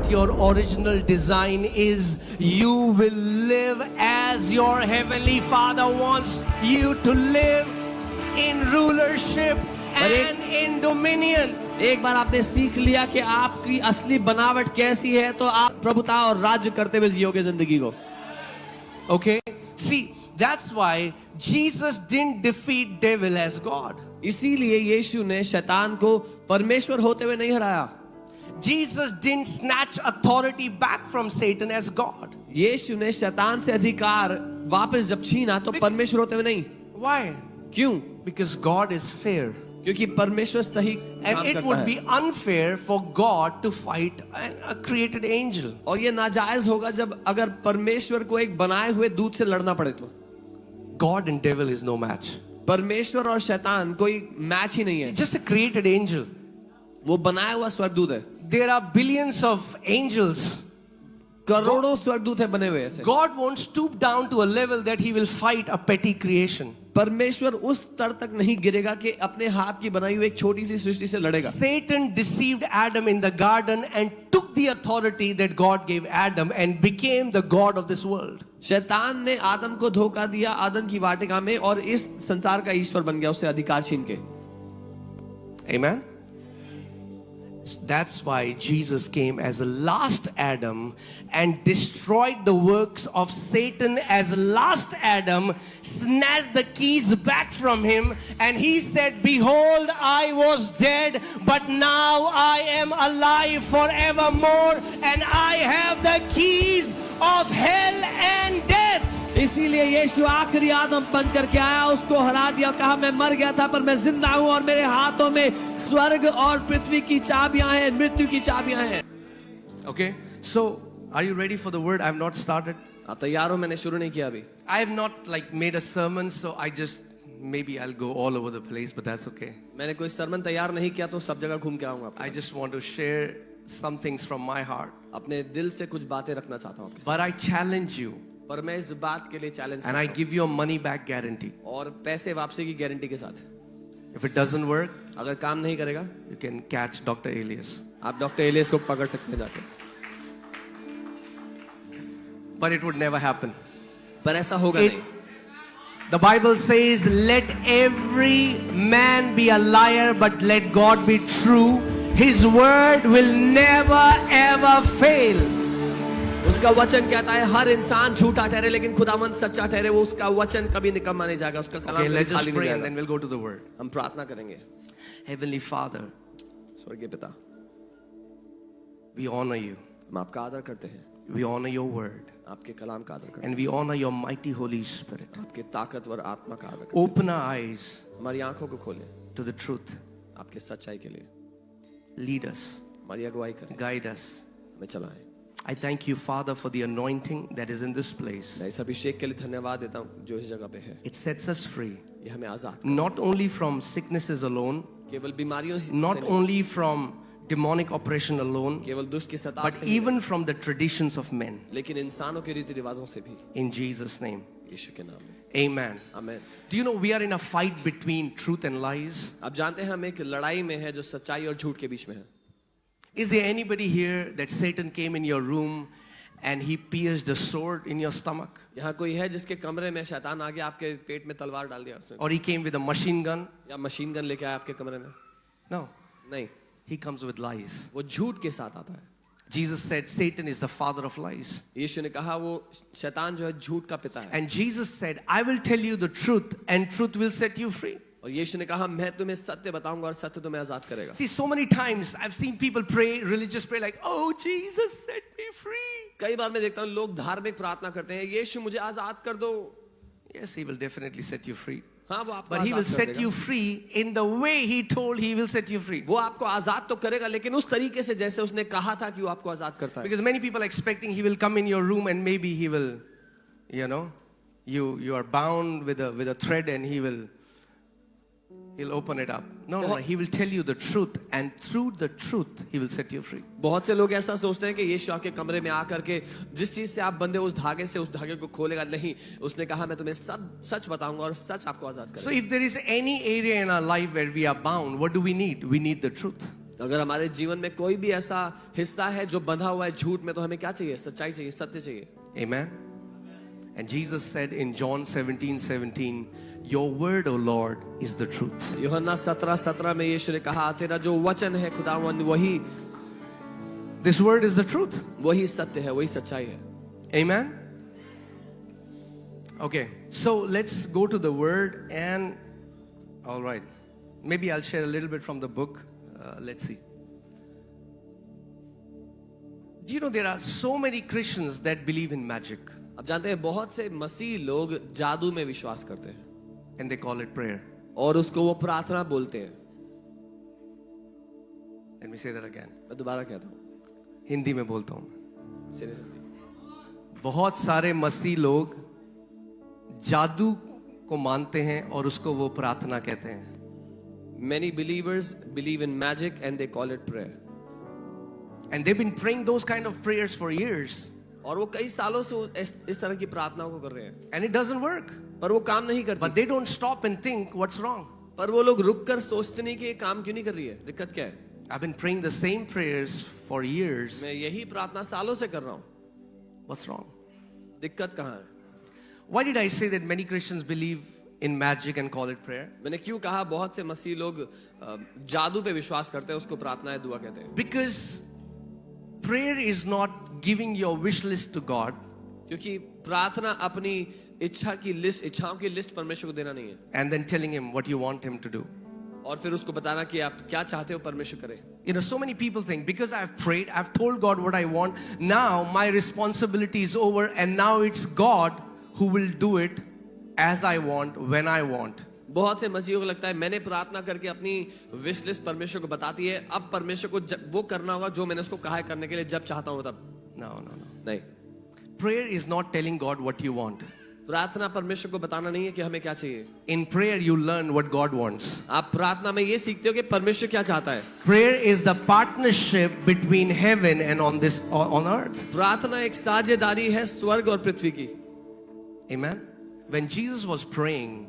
what your original design is. You will live as your Heavenly Father wants you to live, in rulership and in dominion. एक बार आपने सीख लिया कि आपकी असली बनावट कैसी है, तो आप प्रभुता और राज्य करते हुए जियोगे जिंदगी को. Okay? See, that's why Jesus didn't defeat devil as God. इसीलिए यीशु ने शैतान को परमेश्वर होते हुए नहीं हराया. Jesus didn't snatch authority back from Satan as God. यीशु ने शैतान से अधिकार वापस जब छीना तो परमेश्वर होते हुए नहीं. Why? क्यों? Because God is fair. क्योंकि परमेश्वर सही And काम it करता would है. be unfair for God to fight a created angel. और ये नाजायज होगा जब अगर परमेश्वर को एक बनाए हुए दूत से लड़ना पड़े तो. God and devil is no match. परमेश्वर और शैतान कोई मैच ही नहीं है. It's just a created angel. वो बनाया हुआ स्वर्गदूत है. There are billions of angels. करोड़ों स्वर्गदूत है बने हुए ऐसे. God won't stoop down to a level that he will fight a petty creation. परमेश्वर उस स्तर तक नहीं गिरेगा कि अपने हाथ की बनाई हुई एक छोटी सी सृष्टि से लड़ेगा. Satan deceived Adam in the garden and took the authority that God gave Adam and became the God of this world. शैतान ने आदम को धोखा दिया आदम की वाटिका में और इस संसार का ईश्वर बन गया उससे अधिकार छीन के. Amen. That's why Jesus came as the last Adam and destroyed the works of Satan as last Adam, snatched the keys back from him, and he said, "Behold, I was dead, but now I am alive forevermore, and I have the keys of hell and death." इसीलिए यीशु आखिरी आदम बन करके आया, उसको हरा दिया, कहा मैं मर गया था पर मैं जिंदा हूं और मेरे हाथों में स्वर्ग और पृथ्वी की चाबियां हैं, मृत्यु की चाबियां हैं. Okay, so are you ready for the word? I have not started. आप तैयार हो? मैंने शुरू नहीं किया अभी. I have not made a sermon, so I just maybe I'll go all over the place, but that's okay. मैंने कोई सरमन तैयार नहीं किया तो सब जगह घूम के आऊंगा. I just want to share some things from my heart. अपने दिल से कुछ बातें रखना चाहता हूं आपके साथ. But I challenge you, पर मैं इस बात के लिए challenge and I give you a money back guarantee. और पैसे वापसी की गारंटी के साथ. If it doesn't work, अगर काम नहीं करेगा you can catch Dr. Elias. आप डॉक्टर एलियस को पकड़ सकते हैं जाके. But it would never happen. पर ऐसा होगा It- नहीं. The Bible says, "Let every man be a liar, but let God be true. His word will never ever fail." उसका वचन कहता है हर इंसान झूठा ठहरे लेकिन खुदावंद सच्चा ठहरे. वो उसका वचन कभी निकम्मा नहीं जाएगा, उसका कलाम Okay, कभी let's खाली just नहीं pray and जाएगा. then we'll go to the word. हम प्रार्थना करेंगे. Heavenly Father, स्वर्गीय पिता, we honor you. हम आपका आदर करते हैं. We honor your word. आपके कलाम का आदर करते हैं. And we honor your mighty Holy Spirit. आपके ताकतवर आत्मा का आदर करते हैं. Open our eyes हमारी आंखों को खोलें to the truth. आपके सच्चाई के लिए. Lead us, हमारी अगुवाई करें, guide us. हमें चलाएं. I thank you, Father, for the anointing that is in this place. मैं इस अभिषेक के लिए धन्यवाद देता हूँ जो इस जगह पे है. It sets us free, ये हमें आजाद not only from sicknesses alone, केवल बीमारियों से not नहीं, only from demonic oppression alone, केवल दुष्ट की सता but से ही even from the traditions of men. नहीं, लेकिन इंसानों के रीति रिवाजों से भी. In Jesus' name, यीशु के नाम में amen. आमीन. Do you know we are in a fight between truth and lies? आप जानते हैं हम एक लड़ाई में है जो सच्चाई और झूठ के बीच में है. Is there anybody here that Satan came in your room and he pierced a sword in your stomach? यहाँ कोई है जिसके कमरे में शैतान आ गया, आपके पेट में तलवार डाल दिया उसने, Or he came with a machine gun? या मशीन गन लेके आया आपके कमरे में? No, नहीं, he comes with lies. वो झूठ के साथ आता है. Jesus said Satan is the father of lies. यीशु ने कहा वो शैतान जो है झूठ का पिता है. And Jesus said, "I will tell you the truth and truth will set you free." और यीशु ने कहा मैं तुम्हें सत्य बताऊंगा और सत्य तुम्हें आजाद करेगा. See, so many times I've seen people pray, religious pray like, "Oh, Jesus set me free." कई बार मैं देखता हूँ लोग धार्मिक प्रार्थना करते हैं, यीशु मुझे आजाद कर दो. Yes, he will definitely set you free. हाँ वो आपको But he will आजाद कर set देगा. you free in the way he told he will set you free. वो आपको आजाद तो करेगा लेकिन उस तरीके से जैसे उसने कहा था कि वो आपको आजाद करता है. Because many people are expecting he will come in your room and maybe he will, you are bound with a thread and he'll open it up. No, he will tell you the truth and through the truth he will set you free. बहुत से लोग ऐसा सोचते हैं कि यीशु आपके कमरे में आकर के जिस चीज से आप बंधे उस धागे से उस धागे को खोलेगा. नहीं, उसने कहा मैं तुम्हें सब सच बताऊंगा और सच आपको आजाद So करेगा. if there is any area in our life where we are bound, what do we need? We need the truth. अगर हमारे जीवन में कोई भी ऐसा हिस्सा है जो बंधा हुआ है झूठ में, तो हमें क्या चाहिए? सच्चाई चाहिए, सत्य चाहिए। Amen. And Jesus said in John 17:17, your word, O Lord, is the truth. यूहन्ना 17:17 में यीशु ने कहा, तेरा जो वचन है खुदावंद वही This word is the truth. वही सत्य है, वही सच्चाई है। Amen. Okay, so let's go to the word and all right. Maybe I'll share a little bit from the book. Let's see. Do you know there are so many Christians that believe in magic अब जानते हैं बहुत से मसीह लोग जादू में विश्वास करते हैं and they call it prayer. और उसको वो प्रार्थना बोलते हैं। Let me say that again. मैं दोबारा कहता हूँ, हिंदी में बोलता हूँ। Seriously. बहुत सारे मसीह लोग जादू को मानते हैं और उसको वो प्रार्थना कहते हैं। Many believers believe in magic and they call it prayer. And they've been praying those kind of prayers for years. और वो कई सालों से इस तरह की प्रार्थनाओं को कर रहे हैं, And it doesn't work. पर वो काम नहीं करती। But they don't stop and think what's wrong. पर वो लोग रुक कर सोचते नहीं कि ये काम क्यों नहीं कर रही है, दिक्कत क्या है? I've been praying the same prayers for years. मैं यही प्रार्थना सालों से कर रहा हूँ, What's wrong? दिक्कत कहाँ है? Why did I say that many Christians believe in magic and call it prayer? मैंने क्यों कहा बहुत से मसीह लोग जादू पे विश्वास करते हैं, उसको प्रार्थना है, दुआ कहते हैं? Because prayer is not giving your wish list to God. क्योंकि प्रार्थना अपनी इच्छाओं की लिस्ट परमेश्वर को देना नहीं है And then telling him what you want him to do. और फिर उसको बताना कि आप क्या चाहते हो परमेश्वर करे। You know, so many people think because I've prayed, I've told God what I want, now my responsibility is over and now it's God who will do it as I want, when I want. बहुत से मसीहियों को लगता है मैंने प्रार्थना करके अपनी wish list परमेश्वर को बताती है, अब परमेश्वर को वो करना होगा जो मैंने उसको कहा है करने के लिए, जब चाहता हूँ तब। No, no, no. नहीं, Prayer is not telling God what you want. प्रार्थना परमेश्वर को बताना नहीं है कि हमें क्या चाहिए। In prayer, you learn what God wants. आप प्रार्थना में ये सीखते हो कि परमेश्वर क्या चाहता है। Prayer is the partnership between heaven and on earth. प्रार्थना एक साझेदारी है स्वर्ग और पृथ्वी की। Amen. When Jesus was praying,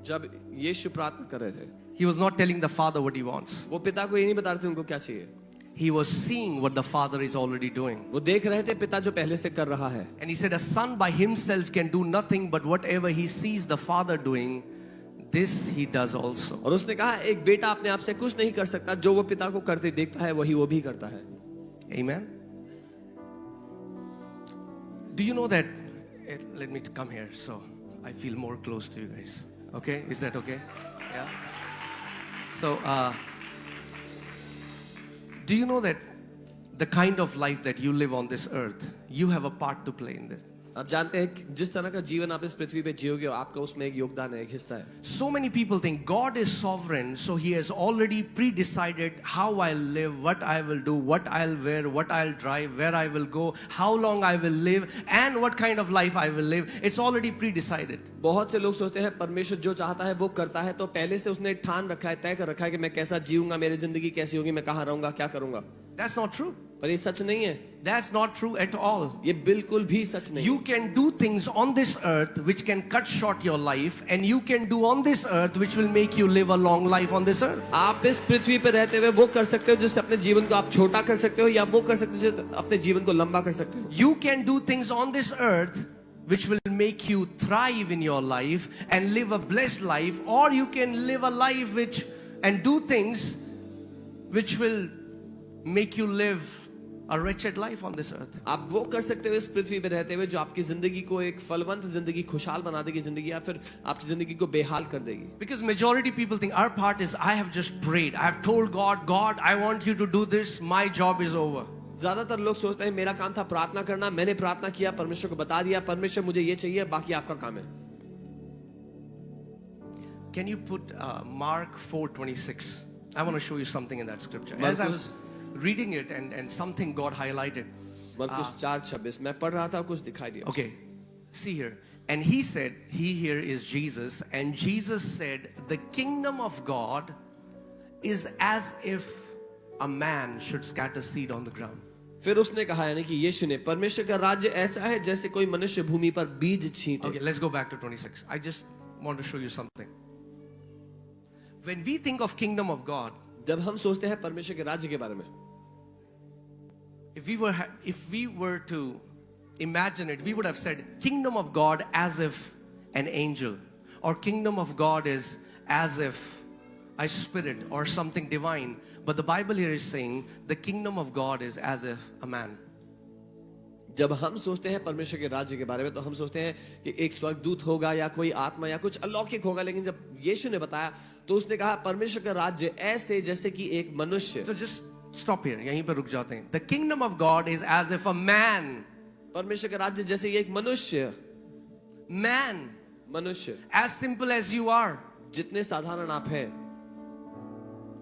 जब यीशु प्रार्थना कर रहे थे, he was not telling the Father what he wants. वो पिता को ये नहीं बता रहे थे उनको क्या चाहिए, He was seeing what the Father is already doing. वो देख रहे थे पिता जो पहले से कर रहा है। And he said, a son by himself can do nothing, but whatever he sees the Father doing, this he does also. और उसने कहा एक बेटा अपने आप से कुछ नहीं कर सकता, जो वो पिता को करते देखता है वही वो भी करता है। Amen. Do you know that? Let me come here so I feel more close to you guys. Okay, is that okay? Yeah. So, do you know that the kind of life that you live on this earth, you have a part to play in this? आप जानते हैं कि जिस तरह का जीवन आप इस पृथ्वी पे जियोगे, आपका उसमें एक योगदान है, एक हिस्सा है। So many people think God is sovereign, so He has already pre-decided how I'll live, what I will do, what I'll wear, what I'll drive, where I will go, how long I will live, and what kind of life I will live. It's already pre-decided. बहुत से लोग सोचते हैं परमेश्वर जो चाहता है वो करता है, तो पहले से उसने ठान रखा है, तय कर रखा है कि मैं कैसा जीऊंगा, मेरी जिंदगी कैसी होगी, मैं कहाँ रहूंगा, क्या करूंगा। That's not true. पर ये सच नहीं है। That's not true at all. ये बिल्कुल भी सच नहीं। You can do things on this earth which can cut short your life, and you can do on this earth which will make you live a long life on this earth. आप इस पृथ्वी पे रहते हुए वो कर सकते हो जिससे अपने जीवन को आप छोटा कर सकते हो, या वो कर सकते हो जिससे अपने जीवन को लंबा कर सकते हो। You can do things on this earth which will make you thrive in your life and live a blessed life, or you can live a life and do things which will make you live a wretched life on this earth. आप वो कर सकते हो इस पृथ्वी पे रहते हुए जो आपकी जिंदगी को एक फलवंत जिंदगी, खुशहाल बना देगी जिंदगी, या फिर आपकी जिंदगी को बेहाल कर देगी। Because majority people think our part is I have just prayed, I have told God, God, I want you to do this, my job is over. ज्यादातर लोग सोचते हैं मेरा काम था प्रार्थना करना, मैंने प्रार्थना किया, परमेश्वर को बता दिया, परमेश्वर मुझे ये चाहिए, बाकी आपका काम है। Can you put Mark 4:26? I want to show you something in that scripture. As I was reading it and something God highlighted. मरकुस 4:26 मैं पढ़ रहा था, कुछ दिखाई दिया। Okay, see here. And he said, he here is Jesus, and Jesus said, the kingdom of God is as if a man should scatter seed on the ground. फिर उसने कहा, यानी कि यीशु ने, परमेश्वर का राज्य ऐसा है जैसे कोई मनुष्य भूमि पर बीज छींटे। Okay, let's go back to 26. I just want to show you something. When we think of kingdom of God, जब हम सोचते हैं परमेश्वर के राज्य के बारे में, If we were to imagine it, we would have said kingdom of God as if an angel, or kingdom of God is as if a spirit or something divine. But the Bible here is saying the kingdom of God is as if a man. जब हम सोचते हैं परमेश्वर के राज्य के बारे में तो हम सोचते हैं कि एक स्वर्गदूत होगा या कोई आत्मा या कुछ अलौकिक होगा, लेकिन जब यीशु ने बताया तो उसने कहा परमेश्वर का राज्य ऐसे जैसे कि एक मनुष्य। So just stop here. यहीं पर रुक जाते हैं. The kingdom of God is as if a man. परमेश्वर का राज्य जैसे एक मनुष्य, Man. मनुष्य, As simple as you are. जितने साधारण आप हैं।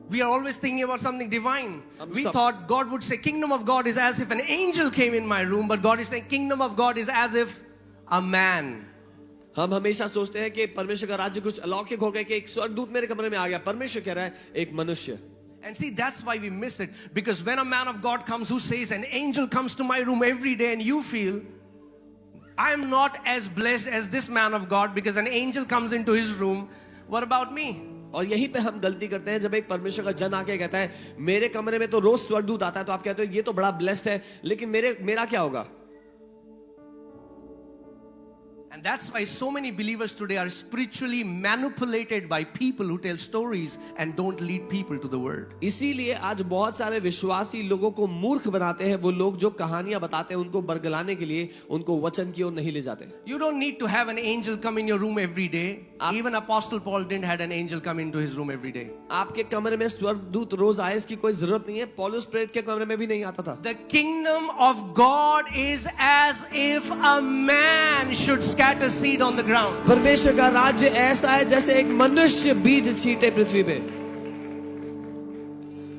We are always thinking about something divine. We सब- thought God would say kingdom of God is as if an angel came in my room, but God is saying kingdom of God is as if a man. हम हमेशा सोचते हैं कि परमेश्वर का राज्य कुछ अलौकिक हो गया कि एक स्वर्गदूत मेरे कमरे में आ गया। परमेश्वर कह रहा है एक मनुष्य। And see, that's why we miss it. Because when a man of God comes who says an angel comes to my room every day, and you feel I am not as blessed as this man of God because an angel comes into his room, what about me? और यहीं पे हम गलती करते हैं जब एक परमेश्वर का जन आके कहता है मेरे कमरे में तो रोज स्वर्गदूत आता है, तो आप कहते हो ये तो बड़ा ब्लेस्ड है, लेकिन मेरा क्या होगा? And that's why so many believers today are spiritually manipulated by people who tell stories and don't lead people to the word. इसीलिए आज बहुत सारे विश्वासी लोगों को मूर्ख बनाते हैं वो लोग जो कहानियां बताते हैं उनको बरगलाने के लिए, उनको वचन की ओर नहीं ले जाते। You don't need to have an angel come in your room every day. Even Apostle Paul didn't had an angel come into his room every day. आपके कमरे में स्वर्गदूत रोज आए इसकी कोई जरूरत नहीं है। पौलुस प्रेरित के कमरे में भी नहीं आता था। The kingdom of God is as if a man should scatter seed on the ground. परमेश्वर का राज्य ऐसा है जैसे एक मनुष्य बीज छीटे पृथ्वी पे।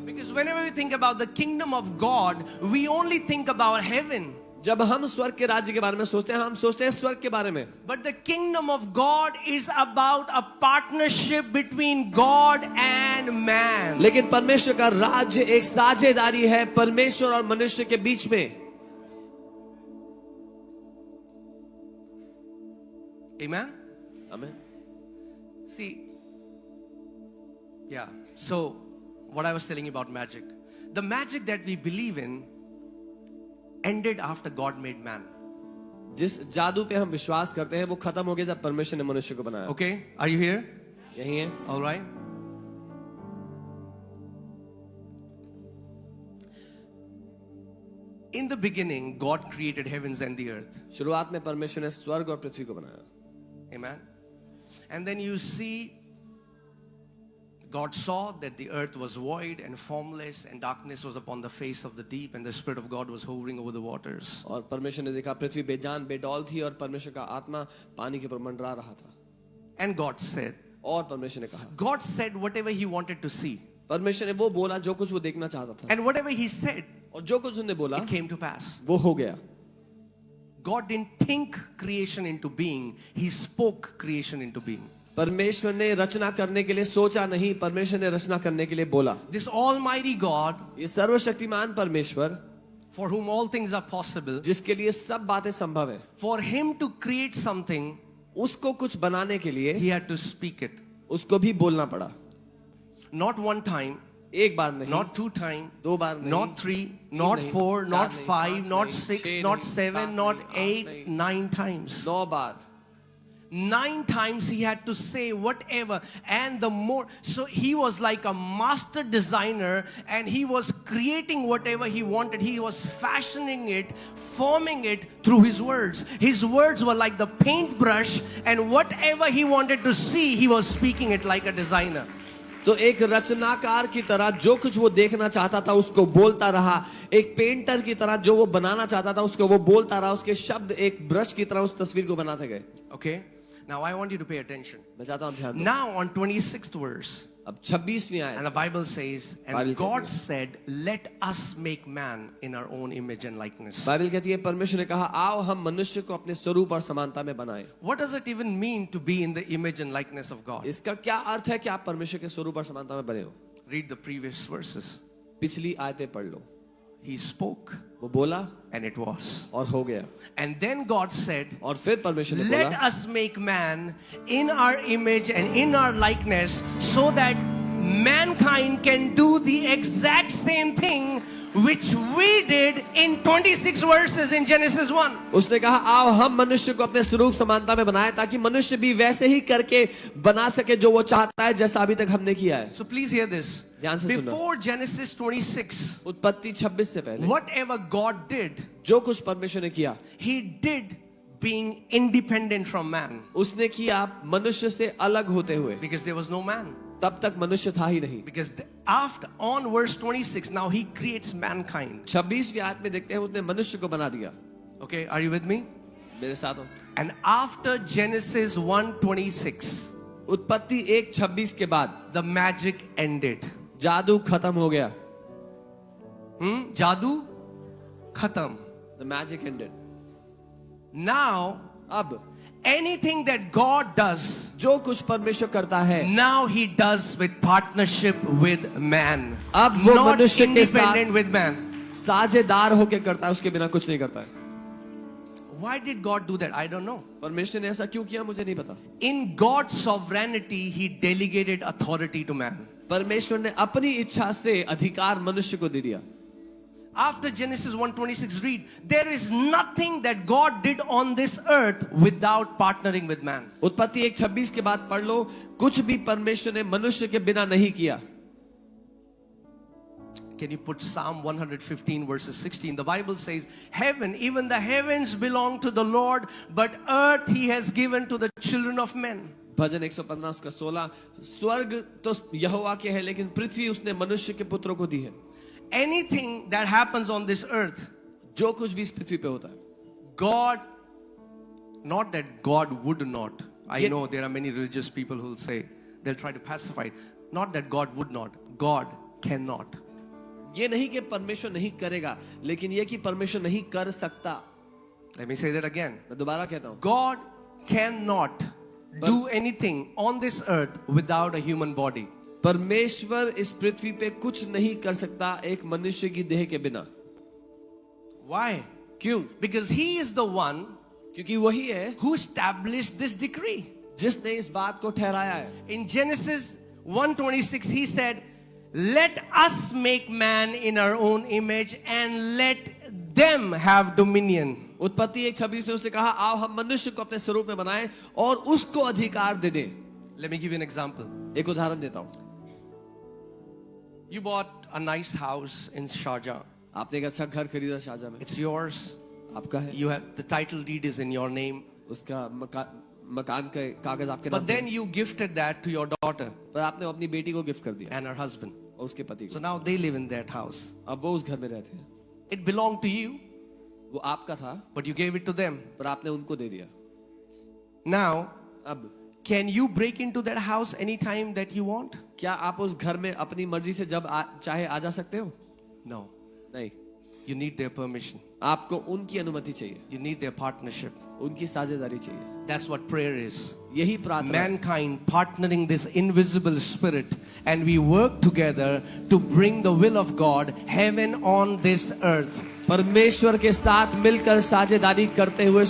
Because whenever we think about the kingdom of God, we only think about heaven. जब हम स्वर्ग के राज्य के बारे में सोचते हैं हम सोचते हैं स्वर्ग के बारे में। But the kingdom of God is about a partnership between God and man. लेकिन परमेश्वर का राज्य एक साझेदारी है परमेश्वर और मनुष्य के बीच में। Amen? आमीन। See, yeah. So, what I was telling you about magic. The magic that we believe in ended after God made man. जिस जादू पे हम विश्वास करते हैं वो खत्म हो गया जब परमेश्वर ने मनुष्य को बनाया। Okay? Are you here? यही है। All right. In the beginning, God created heavens and the earth. शुरुआत में परमेश्वर ने स्वर्ग और पृथ्वी को बनाया। Amen. And then you see, God saw that the earth was void and formless, and darkness was upon the face of the deep, and the Spirit of God was hovering over the waters. और परमेश्वर ने देखा पृथ्वी बेजान बेडौल थी और परमेश्वर का आत्मा पानी के ऊपर मंडरा रहा था। And God said, और परमेश्वर ने कहा, God said whatever He wanted to see. परमेश्वर ने वो बोला जो कुछ वो देखना चाहता था, And whatever He said, और जो कुछ उसने बोला it came to pass. वो हो गया। God didn't think creation into being, He spoke creation into being. परमेश्वर ने रचना करने के लिए सोचा नहीं, परमेश्वर ने रचना करने के लिए बोला। This Almighty God, ये सर्वशक्तिमान परमेश्वर for whom all things are possible, जिसके लिए सब बातें संभव है, for Him to create something, उसको कुछ बनाने के लिए He had to speak it. उसको भी बोलना पड़ा। Not one time, एक बार नहीं, not two times, दो बार नहीं, not three, तीन not नहीं, four, चार not नहीं, five, पांच not नहीं, six, छह not नहीं, seven, सात not नहीं, आठ 8, नहीं, 9 times. 9 bar. 9 times He had to say whatever, and the more, so He was like a master designer, and He was creating whatever He wanted. He was fashioning it, forming it through His words. His words were like the paintbrush, and whatever He wanted to see, He was speaking it like a designer. तो एक रचनाकार की तरह जो कुछ वो देखना चाहता था उसको बोलता रहा, एक पेंटर की तरह जो वो बनाना चाहता था उसको वो बोलता रहा, उसके शब्द एक ब्रश की तरह उस तस्वीर को बनाते गए। Okay? Now I want you to pay attention. मैं चाहता हूं ध्यान दो। Now on 26th verse, अब 26वीं आयत, and the Bible says, and Bible God कहती said, let us make man in our own image and likeness. Bible कहती है परमेश्वर ने कहा आओ हम मनुष्य को अपने स्वरूप और समानता में बनाएं। What does it even mean to be in the image and likeness of God? इसका क्या अर्थ है कि आप परमेश्वर के स्वरूप और समानता में बने हो? Read the previous verses. पिछली आयतें पढ़ लो। He spoke वो बोला and it was. और हो गया। And then God said, और फिर परमेश्वर ने let बोला us make man in our image and in our likeness, so that mankind can do the exact same thing which we did in 26 verses in Genesis 1. उसने कहा आओ हम मनुष्य को अपने स्वरूप समानता में बनाए ताकि मनुष्य भी वैसे ही करके बना सके जो वो चाहता है जैसा अभी तक हमने किया है. So please hear this. ध्यान से सुनो. Before Genesis 26, उत्पत्ति 26 से पहले whatever God did, जो कुछ परमेश्वर ने किया He did being independent from man. उसने किया मनुष्य से अलग होते हुए, Because there was no man. तब तक मनुष्य था ही नहीं. Because after on verse 26, now He creates mankind. 26वीं आयत में देखते हैं उसने मनुष्य को बना दिया. Okay, are you with me? मेरे साथ हो. And after Genesis 1:26, उत्पत्ति 1:26 के बाद the magic ended. जादू खत्म हो गया. जादू खत्म. The magic ended. Now, अब anything that God does, जो कुछ परमेश्वर करता है now He does with partnership with man. अब वो Not मनुष्य के independent with man. साझेदार होकर करता है, उसके बिना कुछ नहीं करता है. Why did God do that? I don't know. परमेश्वर ने ऐसा क्यों किया मुझे नहीं पता. In God's sovereignty, He delegated authority to man. परमेश्वर ने अपनी इच्छा से अधिकार मनुष्य को दे दिया. After Genesis 1:26, read, there is nothing that God did on this earth without partnering with man. उत्पत्ति 1:26 के बाद पढ़ लो, कुछ भी परमेश्वर ने मनुष्य के बिना नहीं किया. Can you put Psalm 115 verses 16? The Bible says, heaven, even the heavens belong to the Lord, but earth He has given to the children of men. भजन 115 उसका 16, स्वर्ग तो यहोवा के है लेकिन पृथ्वी उसने मनुष्य के पुत्रों को दी है. Anything that happens on this earth, जो कुछ भी इस पृथ्वी पे होता है, God, not that God would not. I Ye- know there are many religious people who will say, they'll try to pacify it. Not that God would not. God cannot. ये नहीं कि परमेश्वर नहीं करेगा, लेकिन ये कि परमेश्वर नहीं कर सकता. Let me say that again. मैं दोबारा कहता हूँ, God cannot do anything on this earth without a human body. परमेश्वर इस पृथ्वी पे कुछ नहीं कर सकता एक मनुष्य की देह के बिना. Why? क्यों? Because He is the one क्योंकि वही है who established this decree. जिसने इस बात को ठहराया है. In Genesis 1:26, He said, let us make man in our own image and let them have dominion. उत्पत्ति 1:26 में उसने कहा आओ हम मनुष्य को अपने स्वरूप में बनाएं और उसको अधिकार दे दें. Let me give you an example. एक उदाहरण देता हूँ. You bought a nice house in Sharjah. आपने एक अच्छा घर खरीदा शारजाह में. It's yours. आपका है. You have the title deed is in your name. उसका मकान के कागज आपके नाम But पे then you gifted that to your daughter है. पर आपने अपनी बेटी को गिफ्ट कर दिया and her husband. और उसके पति So को. now they live in that house. अब वो उस घर में रहते हैं. It belonged to you, वो आपका था but you gave it to them. पर आपने उनको दे दिया. Now, अब can you break into that house anytime that you want? क्या आप उस घर में अपनी मर्जी से जब चाहे आ जा सकते हो? No. नहीं. You need their permission. आपको उनकी अनुमति चाहिए. You need their partnership. उनकी साझेदारी चाहिए. That's what prayer is. यही प्रार्थना है. Mankind partnering this invisible spirit, and we work together to bring the will of God, heaven on this earth. परमेश्वर के साथ मिलकर साझेदारी करते हुए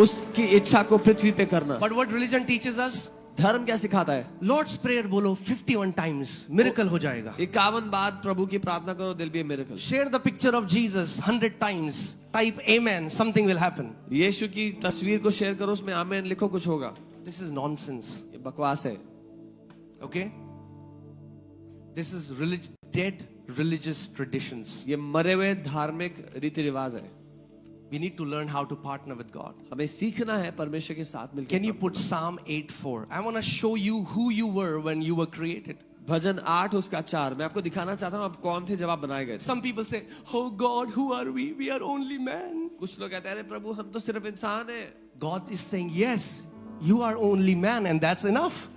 उसकी इच्छा को पृथ्वी पे करना. But what religion teaches us? धर्म क्या सिखाता है? Lord's prayer बोलो 51 times, miracle हो जाएगा. 51 बार प्रभु की प्रार्थना करो, दिल भी miracle. Share the picture of Jesus 100 times. Type amen, something will happen. यीशु की तस्वीर को शेयर करो, उसमें आमेन लिखो, कुछ होगा. This is nonsense. ये बकवास है. Okay? This is dead religious traditions. ये मरे हुए धार्मिक रीति रिवाज है. We need to learn how to partner with God. हमें सीखना है परमेश्वर के साथ मिलकर. Can you put Psalm 8:4? I want to show you who you were when you were created. भजन 8 उसका 4. मैं आपको दिखाना चाहता हूँ आप कौन थे जब आप बनाए गए. Some people say, "Oh God, who are we? We are only man." कुछ लोग कहते हैं अरे प्रभु हम तो सिर्फ इंसान हैं. God is saying, "Yes, you are only man, and that's enough."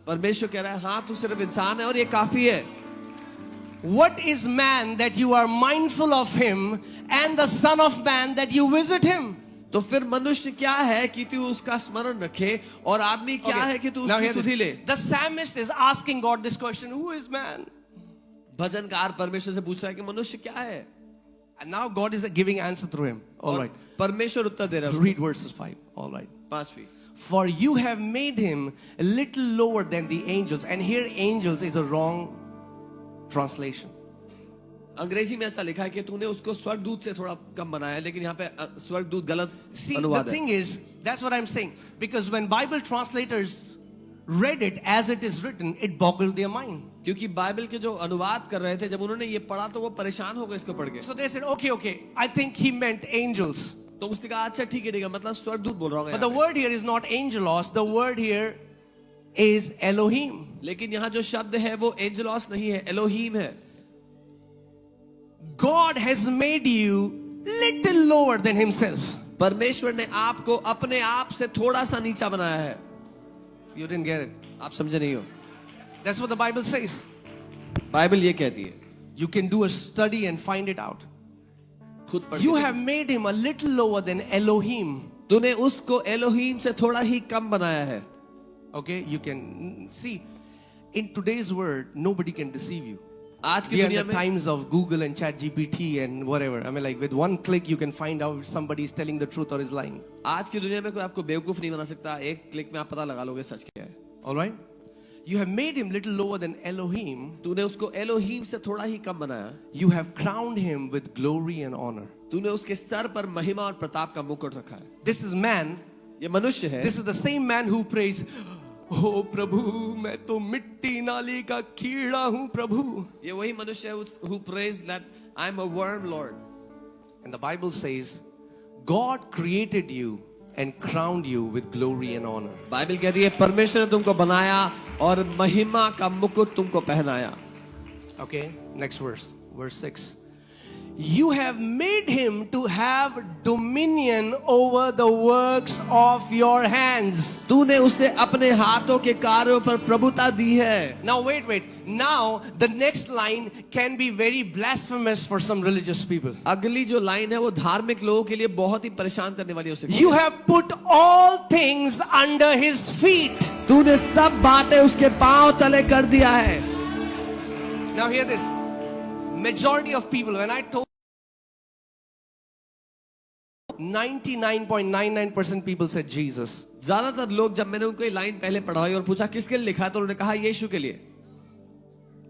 परमेश्वर कह रहा है हाँ तू सिर्फ इंसान है और ये काफी है. What is man that you are mindful of him, and the Son of Man that you visit him? तो फिर मनुष्य क्या है कि तू उसका स्मरण रखे और आदमी क्या है कि तू Now उसकी hear this. स्तुति ले. The psalmist is asking God this question: Who is man? भजनकार परमेश्वर से पूछ रहा है कि मनुष्य क्या है. And now God is giving answer through him. All और right. परमेश्वर उत्तर दे रहा है. Read verses 5. All right. 5वीं. For you have made him a little lower than the angels. And here angels is a wrong translation. अंग्रेजी में ऐसा लिखा है कि तूने उसको स्वर्गदूत से थोड़ा कम बनाया है, लेकिन यहाँ पे स्वर्गदूत गलत See, the अनुवाद है। thing is, that's what I'm saying. Because when Bible translators read it as it is written, it boggled their mind. क्योंकि बाइबल के जो अनुवाद कर रहे थे, जब उन्होंने ये पढ़ा तो वो परेशान हो गए इसको पढ़ के। So they said, okay, I think he meant angels. तो उसने कहा अच्छा ठीक है ठीक है, मतलब स्वर्गदूत बोल रहा होगा But the यहाँ word here is not angelos, the word here is Elohim. पे। लेकिन यहाँ जो शब्द है वो एंजेलोस नहीं है, एलोहीम है। God has made you little lower than himself. परमेश्वर ने आपको अपने आप से थोड़ा सा नीचा बनाया है। You didn't get it. आप समझे नहीं हो? That's what the Bible says. Bible ये कहती है, You can do a study and find it out. खुद पढ़ You के have made him a little lower than Elohim. तूने उसको एलोहीम से थोड़ा ही कम बनाया है। Okay, you can see in today's world, nobody can deceive you. आज की We are in दुनिया the में times of Google and ChatGPT and whatever. I mean, like with one click, you can find out if somebody is telling the truth or is lying. आज की दुनिया में कोई आपको बेवकूफ नहीं बना सकता। एक क्लिक में आप पता लगा लोगे सच क्या है। All right? You have made him little lower than Elohim. तूने उसको एलोहीम से थोड़ा ही कम बनाया। You have crowned him with glory and honor. तूने उसके सर पर महिमा और प्रताप का मुकुट रखा है। This is man. ये मनुष्य है। This is the same man who prays, "Oh प्रभु, मैं तो मिट्टी नाली का कीड़ा हूँ प्रभु." ये वही मनुष्य है who prays that I am a worm, Lord. And the Bible says, God created you and crowned you with glory and honor. Bible कहती है परमेश्वर ने तुमको बनाया और महिमा का मुकुट तुमको पहनाया। Okay, next verse, verse 6. You have made him to have dominion over the works of your hands. तूने उसे अपने हाथों के कार्यों पर प्रभुता दी है। Now wait. Now the next line can be very blasphemous for some religious people. अगली जो लाइन है वो धार्मिक लोगों के लिए बहुत ही परेशान करने वाली हो सकती है। You have put all things under his feet. तूने सब बातें उसके पांव तले कर दिया है। Now hear this. Majority of people, when I told 99.99% people said Jesus. ज्यादातर लोग जब मैंने उनको ये लाइन पहले पढ़ाई और पूछा किसके लिए लिखा है तो उन्होंने कहा यीशु के लिए।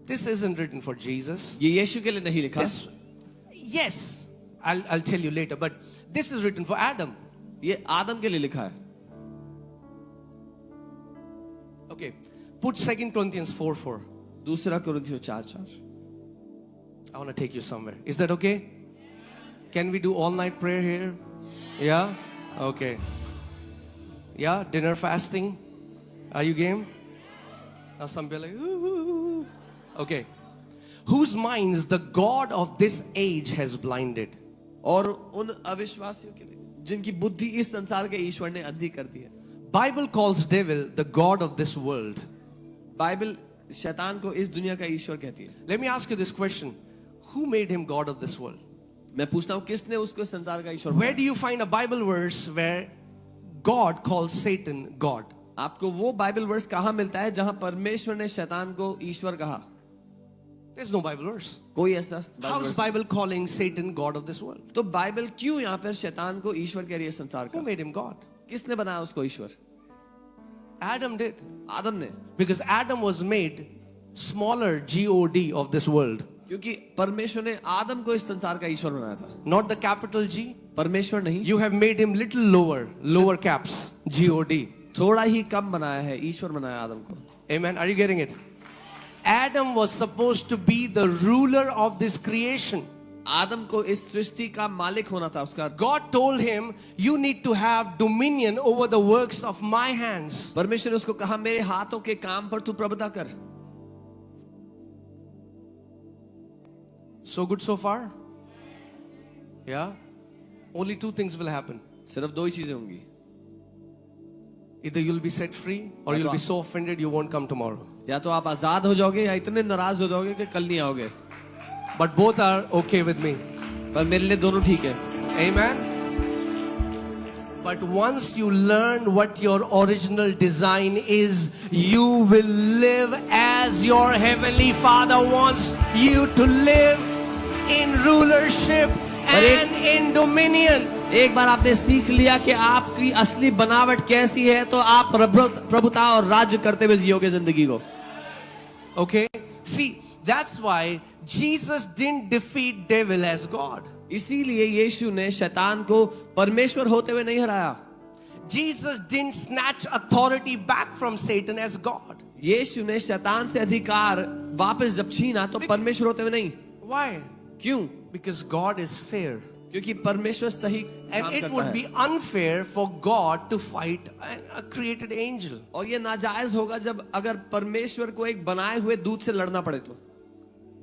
This isn't written for Jesus. ये यीशु के लिए नहीं लिखा। This, yes, I'll tell you later, but this is written for Adam. ये आदम के लिए लिखा है। Okay, put 2 Corinthians 4:4. दूसरा कुरिन्थियों 4:4। I want to take you somewhere. Is that okay? Can we do all night prayer here? Yeah? Okay. Yeah, dinner fasting. Are you game? Now some people are like, ooh. Okay. Whose minds the God of this age has blinded? और उन अविश्वासियों के लिए जिनकी बुद्धि इस संसार के ईश्वर ने अंधी कर दी है। Bible calls devil the God of this world. Bible शैतान को इस दुनिया का ईश्वर कहती है। Let me ask you this question. Who made him God of this world? मैं पूछता हूँ किसने उसको इस संसार का ईश्वर Where बनाया? do you find a Bible verse where God calls Satan God? आपको वो बाइबल वर्स कहाँ मिलता है जहाँ परमेश्वर ने शैतान को ईश्वर कहा? There's no Bible verse. कोई ऐसा Bible How is verse? Bible calling Satan God of this world? तो बाइबल क्यों यहाँ पर शैतान को ईश्वर कह रही है संसार Who का? made him God? किसने बनाया उसको ईश्वर? Adam did. आदम ने। Because Adam was made smaller God of this world. क्योंकि परमेश्वर ने आदम को इस संसार का ईश्वर बनाया था। Not the capital G. परमेश्वर नहीं, You have made him little lower caps. God. थोड़ा ही कम बनाया है, ईश्वर बनाया आदम को। Amen. Are you getting it? Adam was supposed to be the ruler of this creation. आदम को इस सृष्टि का मालिक होना था उसका। God told him, you need to have dominion over the works of my hands. परमेश्वर ने उसको कहा मेरे हाथों के काम पर तू प्रभुता कर। So good so far? Yeah? Only two things will happen. सिर्फ दो ही चीजें होंगी, Either you'll be set free or you'll be so offended you won't come tomorrow. या तो आप आजाद हो जाओगे या इतने नाराज हो जाओगे कि कल नहीं आओगे। But both are okay with me. पर मेरे लिए दोनों ठीक है। Amen? But once you learn what your original design is, you will live as your heavenly Father wants you to live, in rulership and in dominion. एक बार आपने सीख लिया कि आपकी असली बनावट कैसी है, तो आप प्रभुता और राज्य करते हुए जियोगे जिंदगी को. Okay? See, that's why Jesus didn't defeat devil as God. इसीलिए यीशु ने शैतान को परमेश्वर होते हुए नहीं हराया. Jesus didn't snatch authority back from Satan as God. यीशु ने शैतान से अधिकार वापस जब छीना तो परमेश्वर होते हुए नहीं. Why? क्यों? Because God is fair. क्योंकि परमेश्वर सही And काम it करता would है. be unfair for God to fight a created angel. और ये नाजायज होगा जब अगर परमेश्वर को एक बनाए हुए दूत से लड़ना पड़े तो.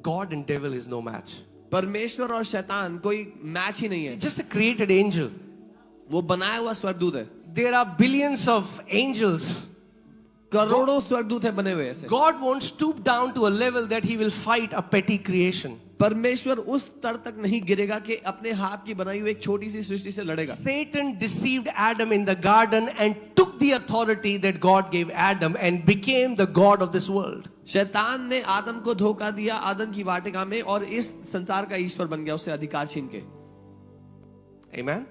God and devil is no match. परमेश्वर और शैतान कोई मैच ही नहीं है. It's just a created angel. वो बनाया हुआ स्वर्गदूत है. There are billions of angels. करोड़ों स्वर्गदूत है बने हुए ऐसे. God won't stoop down to a level that he will fight a petty creation. परमेश्वर उस स्तर तक नहीं गिरेगा कि अपने हाथ की बनाई हुई एक छोटी सी सृष्टि से लड़ेगा. Satan deceived Adam in the garden and took the authority that God gave Adam and became the God of this world. शैतान ने आदम को धोखा दिया आदम की वाटिका में और इस संसार का ईश्वर बन गया उससे अधिकार छीन के. Amen?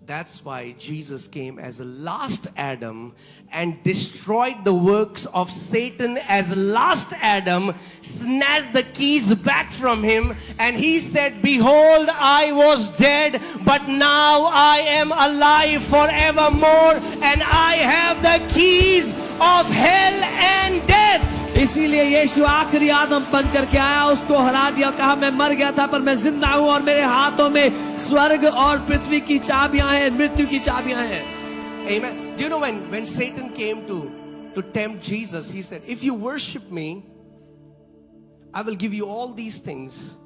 That's why Jesus came as the last Adam and destroyed the works of Satan as last Adam, snatched the keys back from him, and he said, "Behold, I was dead, but now I am alive forevermore, and I have the keys of hell and death." इसीलिए यीशु आखिरी आदम बन करके आया, उसको हरा दिया, कहा मैं मर गया था पर मैं जिंदा हूं और मेरे हाथों में स्वर्ग और पृथ्वी की चाबियां हैं, मृत्यु की चाबियां हैं. Amen. Do you know when Satan came to tempt Jesus, he said, "If you worship me, I will give you all these things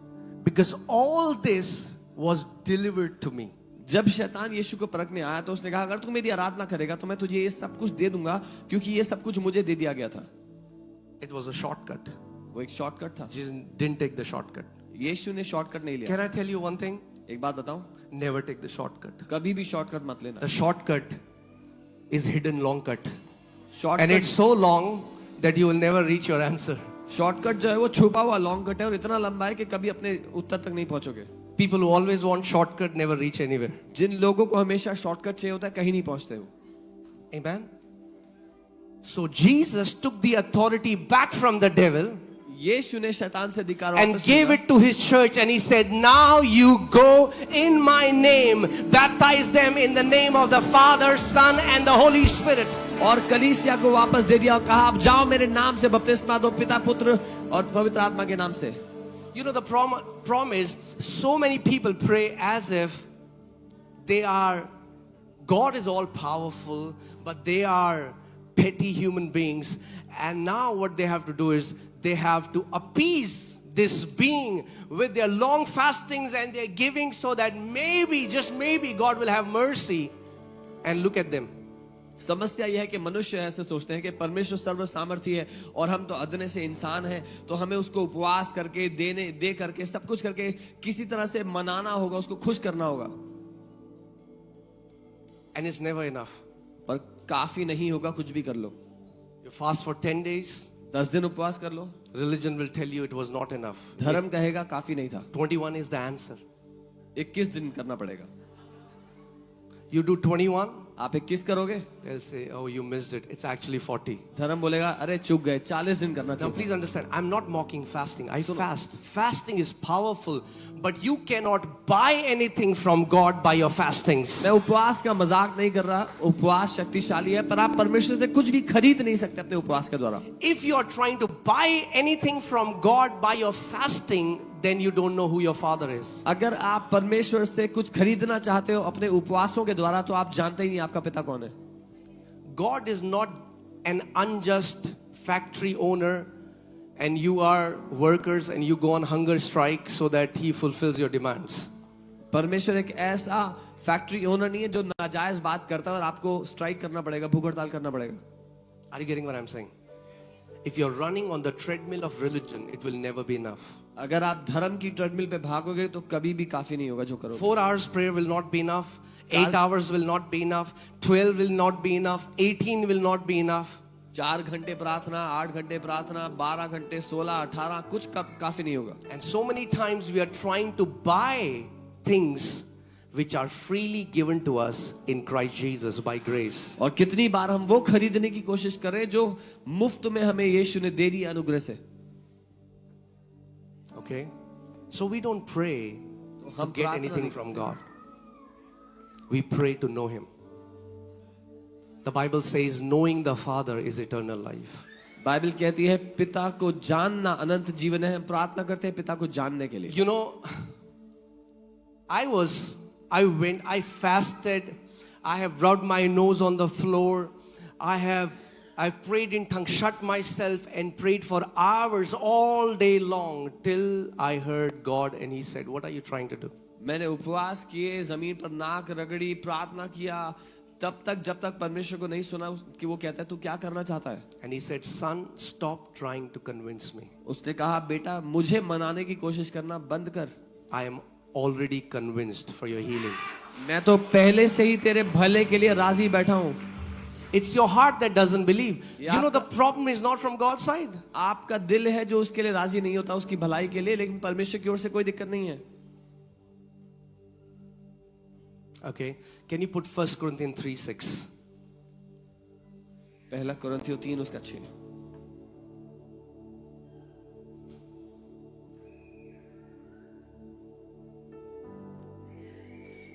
because all this was delivered to me." जब शैतान यीशु को परखने आया तो उसने कहा अगर तू मेरी आराधना करेगा तो मैं तुझे ये सब कुछ दे दूंगा क्योंकि ये सब कुछ मुझे दे दिया गया था. It was a shortcut. वो एक शॉर्टकट था. Jesus didn't take the shortcut. यीशु ने शॉर्टकट नहीं लिया. Can I tell you one thing? एक बात बताऊं, Never take the shortcut. कभी भी शॉर्टकट मत लेना. The shortcut is hidden long cut. And shortcut it's so long that you will never reach your answer. Shortcut जो है वो छुपा हुआ लॉन्ग कट है और इतना लंबा है कि कभी अपने उत्तर तक नहीं पहुंचोगे. People who always want shortcut never reach anywhere. जिन लोगों को हमेशा शॉर्टकट चाहिए होता है कहीं नहीं पहुंचते हो. Amen. So Jesus took the authority back from the devil यीशु ने शैतान से अधिकार and वापस gave लिया it to his church, and he said, "Now you go in my name, baptize them in the name of the Father, Son and the Holy Spirit." और कलीसिया को वापस दे दिया और कहा आप जाओ मेरे नाम से बपतिस्मा दो पिता पुत्र और पवित्र आत्मा के नाम से. You know, the problem is so many people pray as if they are, God is all powerful, but they are petty human beings, and now what they have to do is they have to appease this being with their long fastings and their giving so that maybe, just maybe, God will have mercy. And look at them. समस्या यह है कि मनुष्य ऐसे सोचते हैं कि परमेश्वर सर्व सामर्थी है और हम तो अदने से इंसान हैं, तो हमें उसको उपवास करके दे करके सब कुछ करके किसी तरह से मनाना होगा, उसको खुश करना होगा. And it's never enough. पर काफी नहीं होगा कुछ भी कर लो. You fast for 10 days. 10 दिन उपवास कर लो, Religion will tell you it was not enough. धर्म कहेगा काफी नहीं था. 21 is the answer. 21 दिन करना पड़ेगा. You do 21, आप 21 करोगे, they'll say, "Oh, you missed it. It's actually 40." धर्म बोलेगा अरे चूक गए, 40 दिन करना Now चाहिए. please understand, I'm not mocking fasting. I fast. Fasting is powerful, but you cannot buy anything from God by your fastings. मैं उपवास का मजाक नहीं कर रहा. उपवास शक्तिशाली है पर आप परमेश्वर से कुछ भी खरीद नहीं सकते अपने उपवास के द्वारा. If you are trying to buy anything from God by your fasting, then you don't know who your Father is. अगर आप परमेश्वर से कुछ खरीदना चाहते हो अपने उपवासों के द्वारा तो आप जानते ही नहीं आपका पिता कौन है. God is not an unjust factory owner and you are workers and you go on hunger strike so that he fulfills your demands. परमेश्वर एक ऐसा फैक्ट्री ओनर नहीं है जो नाजायज बात करता है और आपको स्ट्राइक करना पड़ेगा, भूख हड़ताल करना पड़ेगा. Are you getting what I'm saying? If you're running on the treadmill of religion, it will never be enough. अगर आप धर्म की ट्रेडमिल पे भागोगे तो कभी भी काफी नहीं होगा जो करोगे. 4 hours prayer will not be enough. 8 hours will not be enough. 12 will not be enough. 18 will not be enough. 4 घंटे प्रार्थना, 8 घंटे प्रार्थना, 12 घंटे, 16, 18 कुछ काफी नहीं होगा. And so many times we are trying to buy things which are freely given to us in Christ Jesus by grace. और कितनी बार हम वो खरीदने की कोशिश करें जो मुफ्त में हमें यीशु ने दे दिया अनुग्रह से. Okay? So we don't pray to हम get प्रार्थना anything नहीं from करते. God. We pray to know Him. The Bible says knowing the Father is eternal life. Bible कहती है पिता को जानना अनंत जीवन है. हम प्रार्थना करते हैं पिता को जानने के लिए. You know, I fasted, I have rubbed my nose on the floor, I've prayed in tongues, shut myself and prayed for hours all day long till I heard God and He said, what are you trying to do? मैंने उपवास किए, जमीन पर नाक रगड़ी, प्रार्थना किया, तब तक जब तक परमेश्वर को नहीं सुना कि वो कहता है तू क्या करना चाहता है. And He said, son, stop trying to convince me. उसने कहा बेटा मुझे मनाने की कोशिश करना बंद कर. I am already convinced for your healing. मैं तो पहले से ही तेरे भले के लिए राजी बैठा हूँ. It's your heart that doesn't believe. Yeah. You know, the problem is not from God's side. आपका दिल है जो उसके लिए राजी नहीं होता उसकी भलाई के लिए, लेकिन परमेश्वर की ओर से कोई दिक्कत नहीं है. Okay, can you put 1 Corinthians 3:6? पहला कुरिन्थियों 3 उसका 6.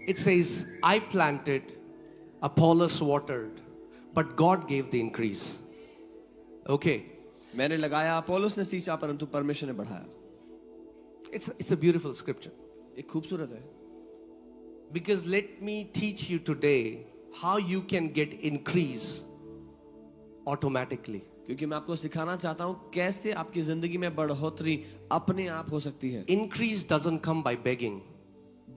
It says, I planted, Apollos watered, but God gave the increase. Okay, मैंने लगाया, अपोलोस ने सींचा, परंतु परमेश्वर ने बढ़ाया. it's a beautiful scripture. एक खूबसूरत है. Because let me teach you today how you can get increase automatically. क्योंकि मैं आपको सिखाना चाहता हूँ कैसे आपकी जिंदगी में बढ़ोतरी अपने आप हो सकती है. Increase doesn't come by begging.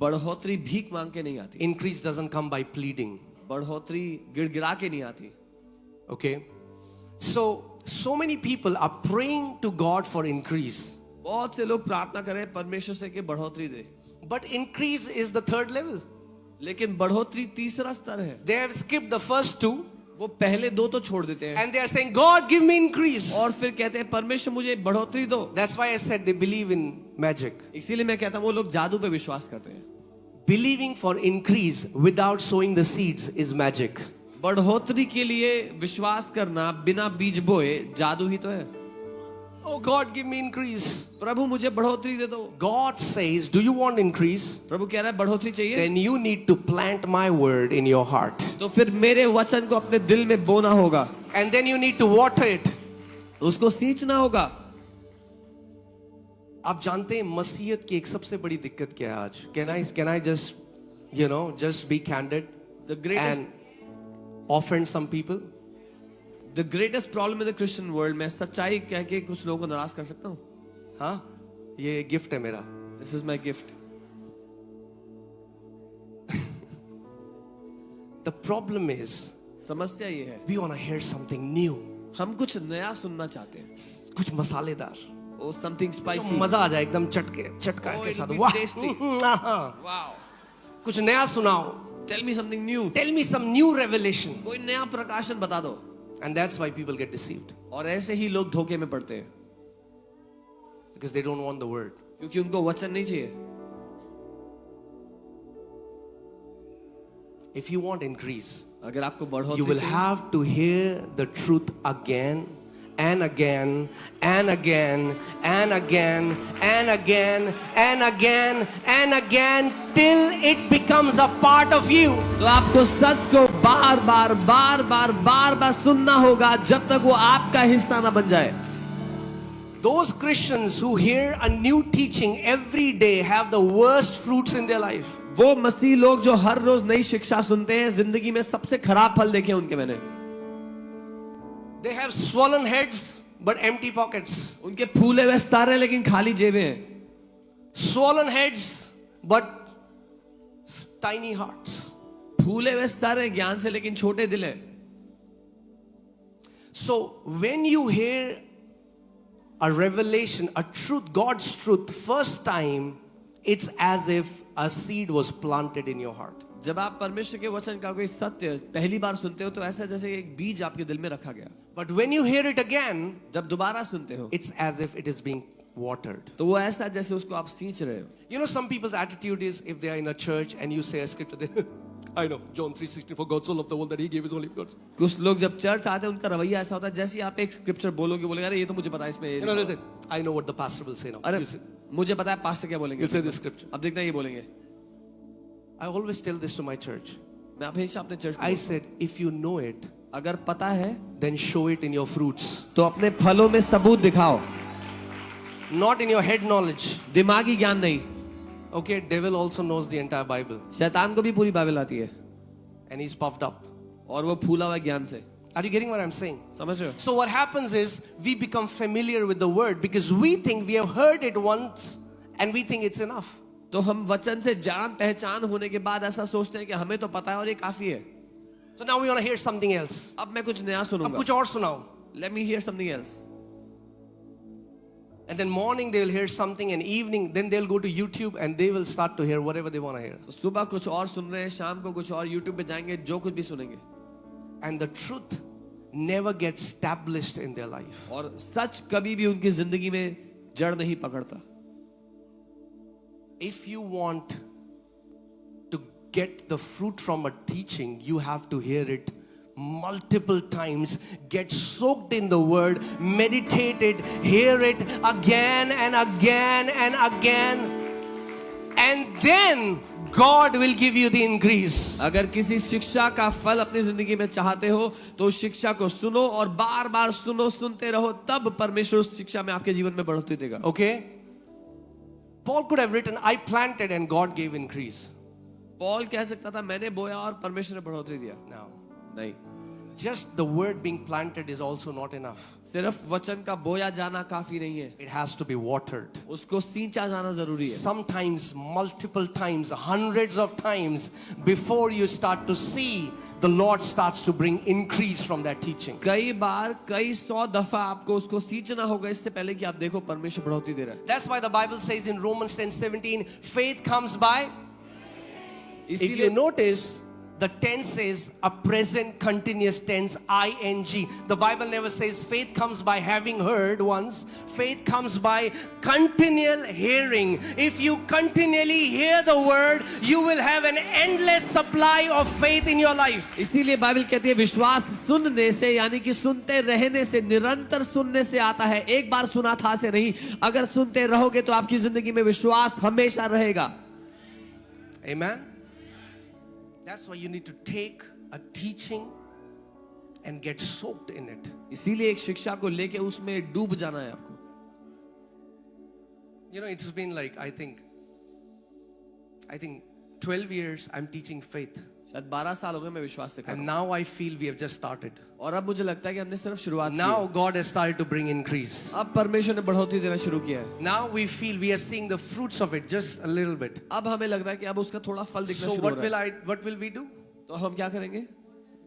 बढ़ोतरी भीख मांग के नहीं आती. Increase doesn't come by pleading. बढ़ोतरी गिड़गिड़ा के नहीं आती. Okay, so many people are praying to God for increase. बहुत से लोग प्रार्थना करें परमेश्वर से कि बढ़ोतरी दे. But increase is the third level. लेकिन बढ़ोतरी तीसरा स्तर है. They have skipped the first two. वो पहले दो तो छोड़ देते हैं. And they are saying, God, give me increase. और फिर कहते हैं परमेश्वर मुझे बढ़ोतरी दो. That's why I said they believe in magic. इसीलिए मैं कहता हूँ वो लोग जादू पे विश्वास करते हैं. Believing for increase without sowing the seeds is magic. बढ़ोतरी के लिए विश्वास करना बिना बीज बोए जादू ही तो है. Oh God, give me increase. प्रभु मुझे बढ़ोतरी दे दो. God says, do you want increase? प्रभु कह रहा है बढ़ोतरी चाहिए. Then you need to plant my word in your heart. तो फिर मेरे वचन को अपने दिल में बोना होगा. And then you need to water it. उसको सींचना होगा. आप जानते हैं मसीहत की एक सबसे बड़ी दिक्कत क्या है आज? Can I just, just be candid The greatest and offend some people? The greatest problem in the Christian world, मैं सच्चाई कह के कुछ लोगों को नाराज कर सकता हूँ. हाँ, ये गिफ्ट है मेरा. This is my gift. The problem is, समस्या ये है we want to hear something new. हम कुछ नया सुनना चाहते हैं. कुछ मसालेदार. Oh, something जो spicy. मजा आ जाए एकदम चटका Oh, के it'll साथ. be वाह. tasty. हाँ. Wow. कुछ नया सुनाओ. Tell me something new. Tell me some new revelation. कोई नया प्रकाशन बता दो. And that's why people get deceived. और ऐसे ही लोग धोखे में पड़ते हैं. Because they don't want the word. क्योंकि उनको वचन नहीं चाहिए. If you want increase, अगर आपको you बढ़ोतरी will चाहिए, have to hear the truth again and again and again and again and again and again and again till it becomes a part of you. तो आपको सच को बार बार सुनना होगा जब तक वो आपका हिस्सा ना बन जाए. Those Christians who hear a new teaching every day have the worst fruits in their life. वो मसीह लोग जो हर रोज नई शिक्षा सुनते हैं जिंदगी में सबसे खराब फल देखे उनके मैंने. They have swollen heads but empty pockets. उनके फूले हुए सर हैं लेकिन खाली जेबें हैं. Swollen heads but tiny hearts. फूले हुए सर हैं ज्ञान से लेकिन छोटे दिल हैं. So when you hear a revelation, a truth, God's truth, first time, it's as if a seed was planted in your heart. जब आप परमेश्वर के वचन का कोई सत्य पहली बार सुनते हो तो ऐसा जैसे एक बीज आपके दिल में रखा गया. But when you hear it again, जब दोबारा सुनते हो it's as if it is being watered. तो वो ऐसा जैसे उसको आप सींच रहे हो. You know, some people's attitude is if they are in a church and you say a scripture, they, I know, John 3:16, for God so loved the world that he gave his only begotten. कुछ लोग जब church आते हैं उनका रवैया ऐसा होता है जैसे ही आप एक स्क्रिप्चर बोलोगे अरे ये तो मुझे पता है इसमें. You know, they say, I know what the pastor will say now. अरे You say, मुझे पता है पास्टर क्या बोलेंगे. you'll say this scripture. अब देखना ये बोलेंगे. I always tell this to my church. मैं हमेशा अपने church I said, if you know it, अगर पता है then show it in your fruits, तो अपने फलों में सबूत दिखाओ, not in your head knowledge. दिमागी ज्ञान नहीं. Okay, devil also knows the entire Bible, शैतान को भी पूरी बाइबल आती है and he's puffed up. और वो फूला हुआ ज्ञान से. Are you getting what I'm saying? समझ रहे हो? So what happens is we become familiar with the word because we think we have heard it once and we think it's enough. तो हम वचन से जान पहचान होने के बाद ऐसा सोचते हैं कि हमें तो पता है और ये काफी है. So now we want to hear something else. अब मैं कुछ नया अब सुनूंगा. कुछ और सुनाओ. Let me hear something else. And then morning they will hear something and evening then they'll go to YouTube and they will start to hear whatever they want to hear. तो सुबह कुछ और सुन रहे हैं, शाम को कुछ और YouTube पे जाएंगे, जो कुछ भी सुनेंगे. And the truth never gets established in their life. और सच कभी भी उनकी जिंदगी में जड़ नहीं पकड़ता. If you want to get the fruit from a teaching, you have to hear it multiple times, get soaked in the word, meditate it, hear it again and again and again, and then God will give you the increase. अगर किसी शिक्षा का फल अपनी जिंदगी में चाहते हो तो उस शिक्षा को सुनो और बार बार सुनो, सुनते रहो, तब परमेश्वर उस शिक्षा में आपके जीवन में बढ़ोतरी देगा. Okay? Paul could have written, I planted and God gave increase. Paul कह सकता था मैंने बोया और परमेश्वर ने बढ़ोतरी दिया. No. नहीं, Just the word being planted is also not enough. सिर्फ वचन का बोया जाना काफी नहीं है. It has to be watered. उसको सींचा जाना जरूरी है. Sometimes, multiple times, hundreds of times before you start to see, the Lord starts to bring increase from that teaching. कई बार कई 100 दफा आपको उसको सींचना होगा इससे पहले कि आप देखो परमेश्वर बढ़ोतरी दे रहा है. That's why the Bible says in Romans 10:17, faith comes by. If you इसलिए notice, the tense says a present continuous tense, ing. The Bible never says faith comes by having heard once. Faith comes by continual hearing. If you continually hear the word, you will have an endless supply of faith in your life. इसीलिए Bible कहती है विश्वास सुनने से, यानी कि सुनते रहने से, निरंतर सुनने से आता है. एक बार सुना था से नहीं. अगर सुनते रहोगे तो आपकी जिंदगी में विश्वास हमेशा रहेगा. Amen. That's why you need to take a teaching and get soaked in it. इसीलिए एक शिक्षा को लेके उसमें डूब जाना है आपको. You know, it's been like, I think 12 years I'm teaching faith. शायद 12 साल हो गए मैं विश्वास सिखा रहा And हूं. now I feel we have just started. और अब मुझे लगता है कि हमने सिर्फ शुरुआत की Now है. God has started to bring increase. अब परमेश्वर ने बढ़ोतरी देना शुरू किया है. Now we feel we are seeing the fruits of it just a little bit. अब हमें लग रहा है कि अब उसका थोड़ा फल दिखना So शुरू हो what रहा है. what will we do? तो हम क्या करेंगे?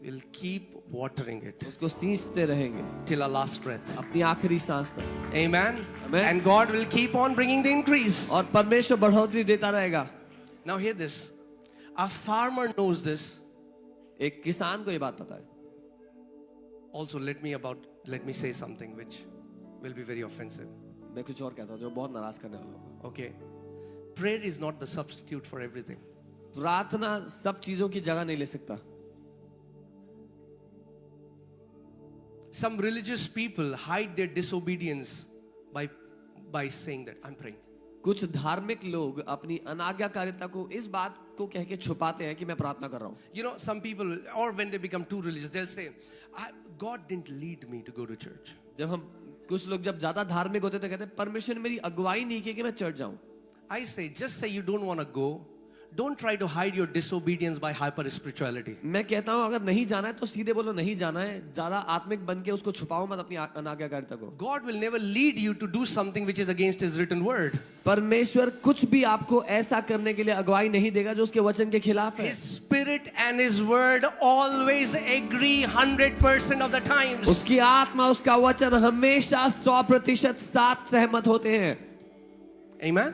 We'll keep watering it उसको सींचते रहेंगे till our last breath. अपनी आखिरी सांस तक. Amen. Amen. And God will keep on bringing the increase. और परमेश्वर बढ़ोतरी देता रहेगा. Now hear this. A farmer knows this. एक किसान को ये बात पता है. Also, let me say something which will be very offensive. मैं कुछ और कहता हूँ जो बहुत नाराज करने वाला होगा. Okay. Prayer is not the substitute for everything. प्रार्थना सब चीजों की जगह नहीं ले सकता. Some religious people hide their disobedience by saying that I'm praying. कुछ धार्मिक लोग अपनी अनाज्ञाकारिता को इस बात को कह के छुपाते हैं कि मैं प्रार्थना कर रहा हूँ. You know, some people, or when they become too religious, they'll say, God didn't lead me to go to church. जब हम कुछ लोग जब ज्यादा धार्मिक होते तो कहते हैं परमेश्वर ने मेरी अगुवाई नहीं की कि मैं चर्च जाऊं. I say, just say you don't want to go. Don't try to hide your disobedience by hyper spirituality. मैं कहता हूं अगर नहीं जाना है तो सीधे बोलो नहीं जाना है. ज्यादा आत्मिक बन के उसको छुपाओ मत अपनी अनाज्ञाकारिता को. God will never lead you to do something which is against His written word. परमेश्वर कुछ भी आपको ऐसा करने के लिए अगुवाई नहीं देगा जो उसके वचन के खिलाफ है. His spirit and His word always agree 100% of the times. उसकी आत्मा उसका वचन हमेशा 100% साथ सहमत होते हैं. Amen.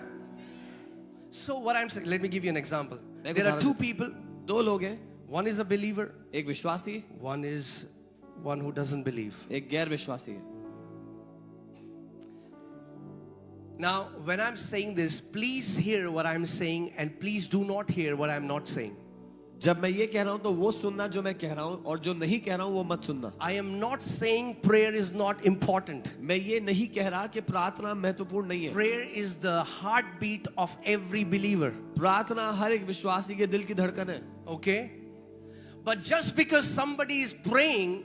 So what I'm saying, let me give you an example. There are two people. दो लोग हैं. One is a believer. एक विश्वासी, One is one who doesn't believe. एक गैर विश्वासी है. Now, when I'm saying this, please hear what I'm saying and please do not hear what I'm not saying. जब मैं ये कह रहा हूं तो वो सुनना जो मैं कह रहा हूं, और जो नहीं कह रहा हूं वो मत सुनना। I am not saying prayer is not important. मैं ये नहीं कह रहा कि प्रार्थना महत्वपूर्ण नहीं है। Prayer is the heartbeat of every believer. प्रार्थना हर एक विश्वासी के दिल की धड़कन है। Okay? But just because somebody is praying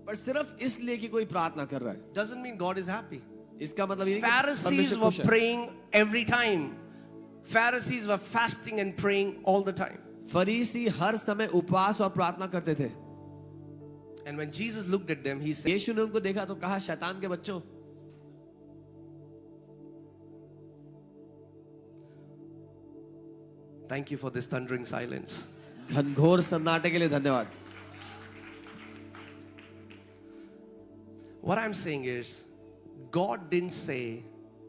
पर सिर्फ इसलिए कि कोई प्रार्थना कर रहा है doesn't mean God is happy. इसका मतलब ये नहीं कि Pharisees परमेश्वर were खुश है। praying every time. Pharisees were fasting and praying all the time. फरीसी हर समय उपवास और प्रार्थना करते थे। And when Jesus looked at them, he said, यीशु ने उनको देखा तो कहा, शैतान के बच्चों, thank you for this thundering silence. घनघोर सन्नाटे के लिए धन्यवाद। What I'm saying is, God didn't say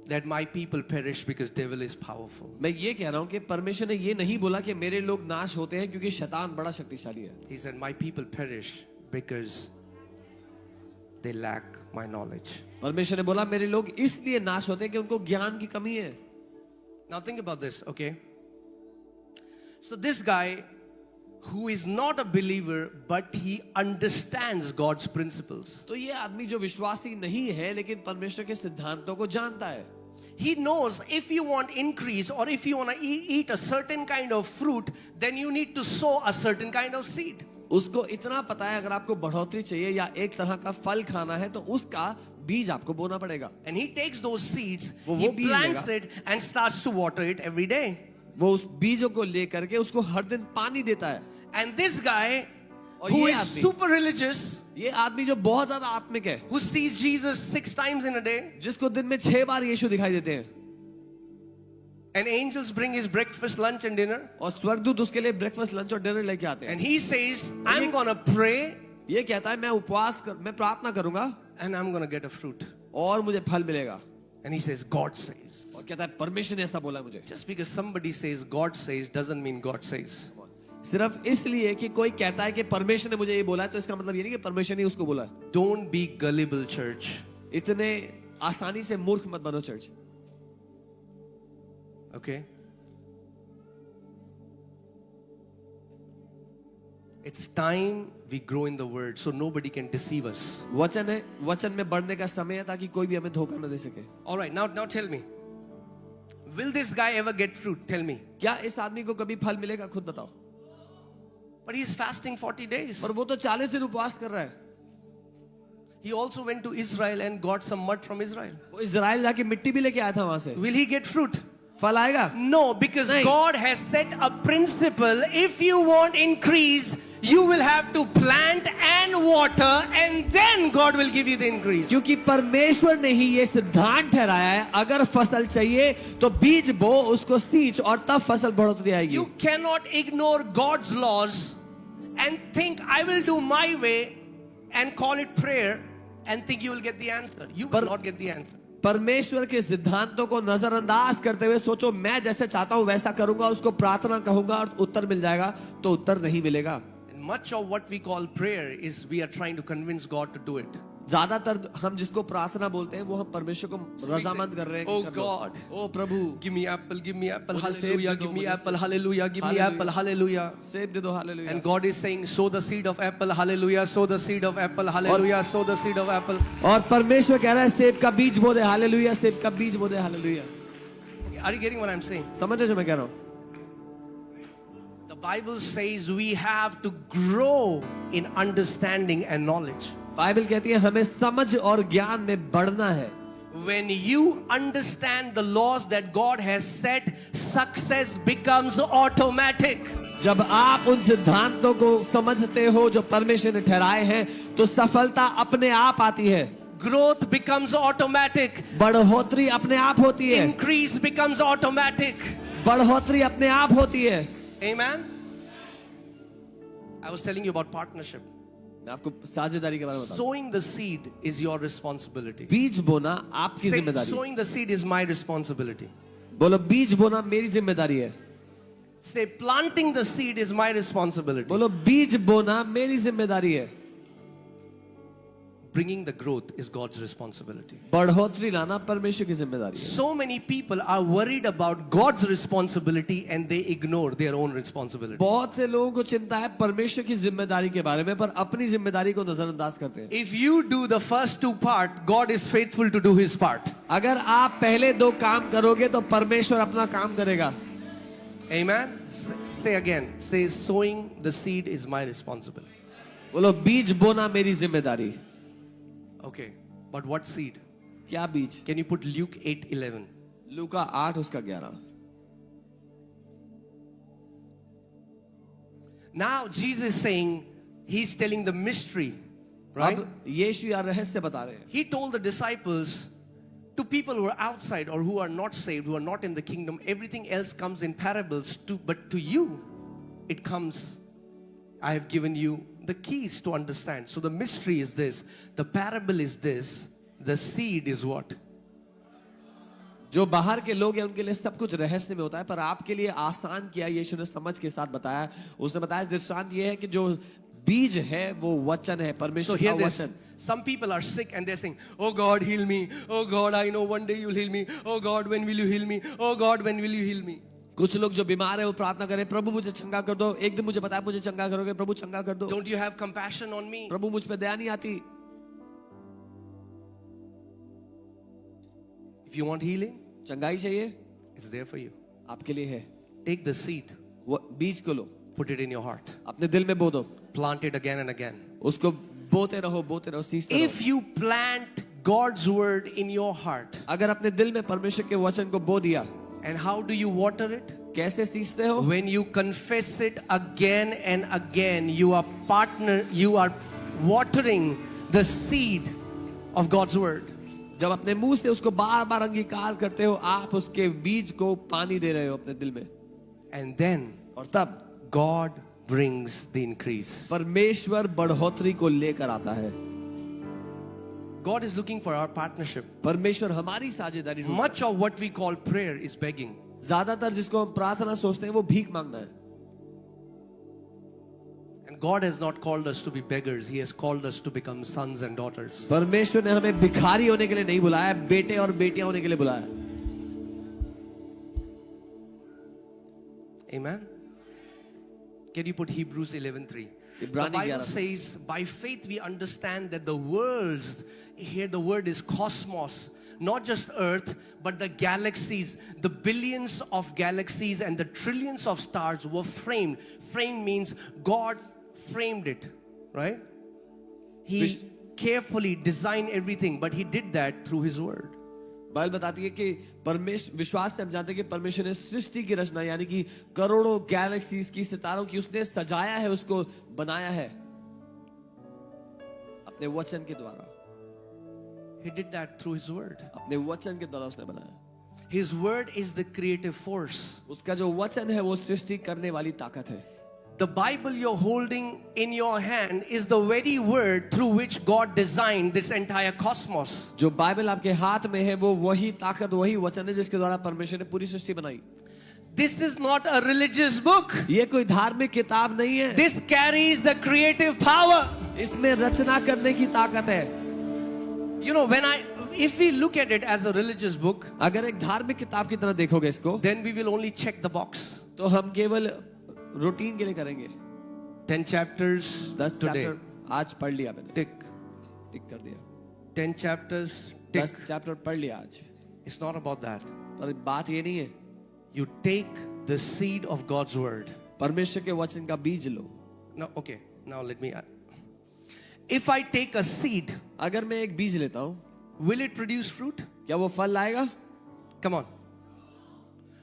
that my people perish because devil is powerful. मैं ये कह रहा हूं कि परमेश्वर ने ये नहीं बोला कि मेरे लोग नाश होते हैं क्योंकि शैतान बड़ा शक्तिशाली है। He said, my people perish because they lack my knowledge. परमेश्वर ने बोला मेरे लोग इसलिए नाश होते हैं कि उनको ज्ञान की कमी है। Now think about this, okay? So this guy who is not a believer but he understands God's principles. तो ये आदमी जो विश्वासी नहीं है लेकिन परमेश्वर के सिद्धांतों को जानता है। He knows if you want increase or if you want to eat a certain kind of fruit, then you need to sow a certain kind of seed. उसको इतना पता है अगर आपको बढ़ोतरी चाहिए या एक तरह का फल खाना है तो उसका बीज आपको बोना पड़ेगा। And he takes those seeds, वो he बीज plants लेगा। it and starts to water it every day. वो उस बीजों को लेकर के उसको हर दिन पानी देता है। And this guy और who ये is आदमी- super religious, ये आदमी जो बहुत ज्यादा आत्मिक है, who sees Jesus 6 times in a day, जिसको दिन में 6 बार यीशु दिखाई देते हैं and angels bring his breakfast, lunch and dinner, और स्वर्गदूत उसके लिए ब्रेकफास्ट, लंच और डिनर लेके आते हैं। and he says, I'm gonna pray ये कहता है मैं प्रार्थना करूंगा and I'm gonna get a fruit. और मुझे फल मिलेगा। And he says, God says. और कहता है परमेश्वर ने ऐसा बोला मुझे। Just because somebody says God says doesn't mean God says. सिर्फ इसलिए कि कोई कहता है कि परमेश्वर ने मुझे ये बोला है तो इसका मतलब ये नहीं कि परमेश्वर ने उसको बोला है। Don't be gullible, church. इतने आसानी से मूर्ख मत बनो church. Okay? It's time we grow in the word so nobody can deceive us. वचन है, वचन में बढ़ने का समय है ताकि कोई भी हमें धोखा न दे सके। All right, now tell me. Will this guy ever get fruit? Tell me. क्या इस आदमी को कभी फल मिलेगा? खुद बताओ। But he's fasting 40 days. और वो तो 40 दिन उपवास कर रहा है। He also went to Israel and got some mud from Israel. वो इजराइल जाके मिट्टी भी लेके आया था वहां से। Will he get fruit? फल आएगा? No, because नहीं। God has set a principle. If you want increase, you will have to plant and water, and then God will give you the increase. क्योंकि परमेश्वर ने ही ये सिद्धांत ठहराया है, अगर फसल चाहिए तो बीज बो, उसको सींच और तब फसल बढ़ोतरी आएगी। You cannot ignore God's laws and think I will do my way and call it prayer and think you will get the answer. You will not get the answer. परमेश्वर के सिद्धांतों को नजरअंदाज करते हुए सोचो मैं जैसे चाहता हूं वैसा करूंगा, उसको प्रार्थना कहूंगा और उत्तर मिल जाएगा, तो उत्तर नहीं मिलेगा। And much of what we call prayer is we are trying to convince God to do it. ज्यादातर हम जिसको प्रार्थना बोलते हैं वो हम परमेश्वर को रजामंद कर रहे हैं। Oh कर लो। God, ओ प्रभु, give me apple, मुझे hallelujah, सेब दे दो, give me मुझे apple, सेब। hallelujah, give me Hallelujah. apple, hallelujah. सेब दे दो, hallelujah. And God is saying, sow the seed of apple, hallelujah, sow the seed of apple, hallelujah, sow the seed of apple. और परमेश्वर कह रहा है सेब का बीज बो दे, हालेलुया, सेब का बीज बो दे, hallelujah. Are you getting what I'm saying? समझ रहे जो मैं कह रहा हूँ? The Bible says we have to grow in understanding and knowledge. Bible कहती है हमें समझ और ज्ञान में बढ़ना है। When you understand the laws that God has set, success becomes automatic. जब आप उन सिद्धांतों को समझते हो जो परमेश्वर ने ठहराए हैं तो सफलता अपने आप आती है। Growth becomes automatic. बढ़ोतरी अपने आप होती है। Increase becomes automatic. बढ़ोतरी अपने आप होती है। Amen. I was telling you about partnership. मैं आपको साझेदारी के बारे में बताऊं। Sowing the seed is your responsibility. बीज बोना आपकी Say, जिम्मेदारी है। sowing the seed is my responsibility. बोलो बीज बोना मेरी जिम्मेदारी है। Say, planting the seed is my responsibility. बोलो बीज बोना मेरी जिम्मेदारी है। bringing the growth is God's responsibility. बढ़ोतरी लाना परमेश्वर की जिम्मेदारी है। So many people are worried about God's responsibility and they ignore their own responsibility. बहुत से लोगों को चिंता है परमेश्वर की जिम्मेदारी के बारे में, पर अपनी जिम्मेदारी को नजरअंदाज करते हैं। If you do the first two part, God is faithful to do his part. अगर आप पहले दो काम करोगे तो परमेश्वर अपना काम करेगा। Amen. Say again. Say sowing the seed is my responsibility. बोलो बीज बोना मेरी जिम्मेदारी। Okay. But what seed? क्या बीज? Can you put Luke 8:11? लूका 8 उसका 11। Now Jesus is saying, he's telling the mystery, right? अब यीशु यह रहस्य बता रहे हैं। He told the disciples, to people who are outside or who are not saved, who are not in the kingdom, everything else comes in parables, but to you, it comes, I have given you the keys to understand. So the mystery is this, the parable is this, the seed is what? जो बाहर के लोग हैं उनके लिए सब कुछ रहस्य में होता है, पर आपके लिए आसान किया यीशु ने समझ के साथ बताया। उसने बताया दृष्टांत ये है कि जो बीज है वो वचन है, परमेश्वर का वचन। Some people are sick and they're saying, oh God, heal me. Oh God, I know one day you'll heal me. Oh God, when will you heal me? Oh God, when will you heal me? कुछ लोग जो बीमार है वो प्रार्थना करें, प्रभु मुझे चंगा कर दो। एक दिन मुझे बताया मुझे चंगा करोगे, प्रभु चंगा कर दो। Don't you have compassion on me? प्रभु मुझ पे दया नहीं आती। If you want healing, चंगाई चाहिए, it's there for you. आपके लिए है। Take the seed, वो बीज को लो, put it in your heart, अपने दिल में बो दो, plant it again and again. उसको बोते रहो, सींचते रहो। If you plant God's word in your heart, अगर अपने दिल में परमेश्वर के वचन को बो दिया, and how do you water it? कैसे सींचते हो? When you confess it again and again, you are watering the seed of God's word. जब अपने मुंह से उसको बार बार अंगीकार करते हो, आप उसके बीज को पानी दे रहे हो अपने दिल में। And then और तब God brings the increase. परमेश्वर बढ़ोतरी को लेकर आता है। God is looking for our partnership. परमेश्वर हमारी साझेदारी ढूंढता है। Much of what we call prayer is begging. ज्यादातर जिसको हम प्रार्थना सोचते हैं वो भीख मांगना है। And God has not called us to be beggars. He has called us to become sons and daughters. परमेश्वर ने हमें भिखारी होने के लिए नहीं बुलाया, बेटे और बेटियां होने के लिए बुलाया। Amen. Can you put Hebrews 11:3? The इब्रानी Bible 11। says, by faith we understand that the worlds, here the word is cosmos, not just earth, but the galaxies, the billions of galaxies and the trillions of stars were framed. Framed means God framed it, right? He carefully designed everything, but he did that through his word. Bible बताती है कि परमेश्वर, विश्वास से हम जानते हैं कि परमेश्वर ने सृष्टि की रचना यानी कि करोड़ों गैलेक्सीज की, सितारों की उसने सजाया है, उसको बनाया है अपने वचन के द्वारा। He did that through his word. अपने वचन के द्वारा उसने बनाया। His word is the creative force. उसका जो वचन है वो सृष्टि करने वाली ताकत है। The Bible you're holding in your hand is the very word through which God designed this entire cosmos. जो बाइबल आपके हाथ में है वो वही ताकत, वही वचन है जिसके द्वारा परमेश्वर ने पूरी सृष्टि बनाई। This is not a religious book. ये कोई धार्मिक किताब नहीं है। This carries the creative power. इसमें रचना करने की ताकत है। You know, if we look at it as a religious book, अगर एक धार्मिक किताब की तरह देखोगे इसको, then we will only check the box. तो हम केवल रूटीन के लिए करेंगे। 10 chapters 10 today. चैप्टर आज पढ़ लिया मैंने, Tick. टिक कर दिया। 10 chapters. Tick. 10 चैप्टर पढ़ लिया आज। It's not about that. पर बात ये नहीं है। You take the seed of God's word. परमेश्वर के वचन का बीज लो। Now, okay. Now let me add. If I take a seed, अगर मैं एक बीज लेता हूँ, will it produce fruit? क्या वो फल लाएगा? Come on.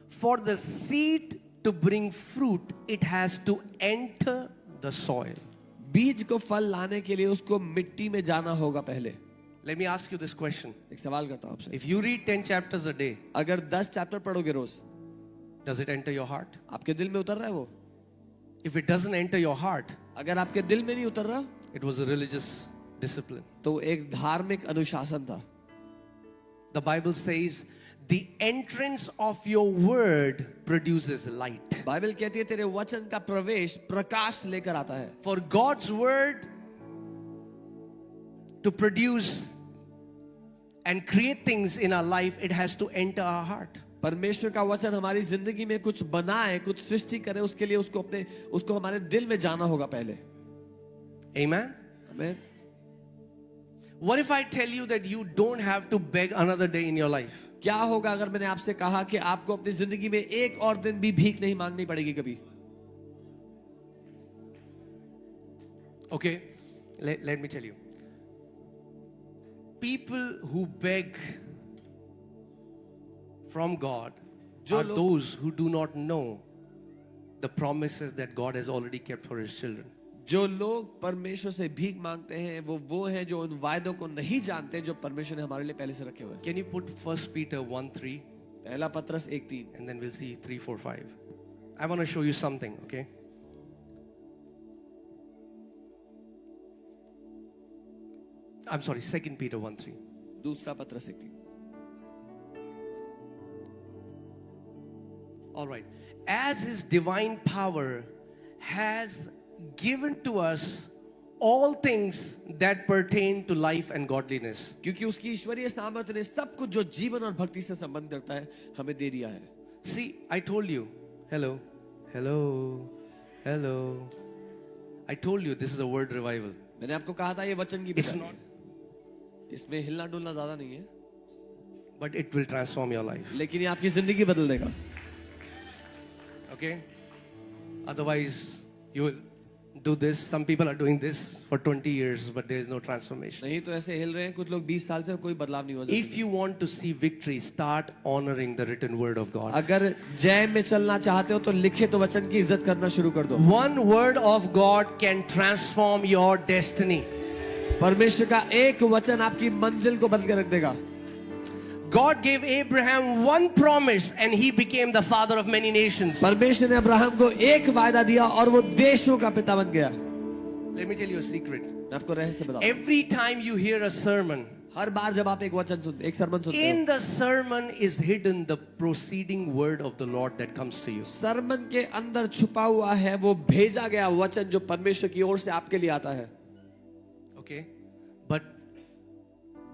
For the seed to bring fruit, it has to enter the soil. बीज को फल लाने के लिए उसको मिट्टी में जाना होगा पहले। Let me ask you this question. एक सवाल करता हूँ आपसे। If you read 10 chapters a day, अगर 10 चैप्टर पढ़ोगे रोज, does it enter your heart? आपके दिल में उतर रहा है वो? If it doesn't enter your heart, अगर आपके दिल में नहीं उतर रहा, it was a religious discipline. तो एक धार्मिक अनुशासन था। The Bible says, the entrance of your word produces light. Bible कहती है तेरे वचन का प्रवेश प्रकाश लेकर आता है। For God's word to produce and create things in our life, it has to enter our heart. परमेश्वर का वचन हमारी जिंदगी में कुछ बनाए, कुछ सृष्टि करे, उसके लिए उसको हमारे दिल में जाना होगा पहले. Amen. Amen. What if I tell you that you don't have to beg another day in your life? क्या होगा अगर मैंने आपसे कहा कि आपको अपनी जिंदगी में एक और दिन भी भीख नहीं मांगनी पड़ेगी कभी? Okay, let me tell you. People who beg from God are those who do not know the promises that God has already kept for His children. जो लोग परमेश्वर से भीख मांगते हैं वो हैं जो उन वायदों को नहीं जानते जो परमेश्वर ने हमारे लिए पहले से रखे हुए हैं. Can you put 1 Peter 1:3? पहला पत्रस 1:3. And then we'll see 3, 4, 5. I want to show you something, okay? I'm sorry, 2 Peter 1:3. दूसरा पत्रस 1:3. All right. As His divine power has given to us all things that pertain to life and godliness. क्योंकि उसकी ईश्वरीय सामर्थ्य ने सब कुछ जो जीवन और भक्ति से संबंध करता है हमें दे दिया है. See, I told you. Hello. I told you this is a word revival. मैंने आपको कहा था ये वचन की It's बिदाई not. है. इसमें हिलना डुलना ज्यादा नहीं है, But it will transform your life. लेकिन ये आपकी जिंदगी बदल देगा. Okay? Otherwise, you will do this. Some people are doing this for 20 years, but there is no transformation. नहीं तो ऐसे हिल रहे हैं कुछ लोग 20 साल से, कोई बदलाव नहीं हुआ. If you want to see victory, start honoring the written word of God. अगर जय में चलना चाहते हो तो लिखे तो वचन की इज्जत करना शुरू कर दो. One word of God can transform your destiny. परमेश्वर का एक वचन आपकी मंजिल को बदल के रख देगा. God gave Abraham one promise and he became the father of many nations. परमेश्वर ने अब्राहम को एक वायदा दिया और वो देशों का पिता बन गया. Let me tell you a secret. मैं आपको रहस्य बताऊं. Every time you hear a sermon, हर बार जब आप एक वचन सुनते, एक सरमन सुनते in हो, the sermon is hidden the proceeding word of the Lord that comes to you. Sarman के अंदर छुपा हुआ है वो भेजा गया वचन जो परमेश्वर की ओर से आपके लिए आता है. Okay? But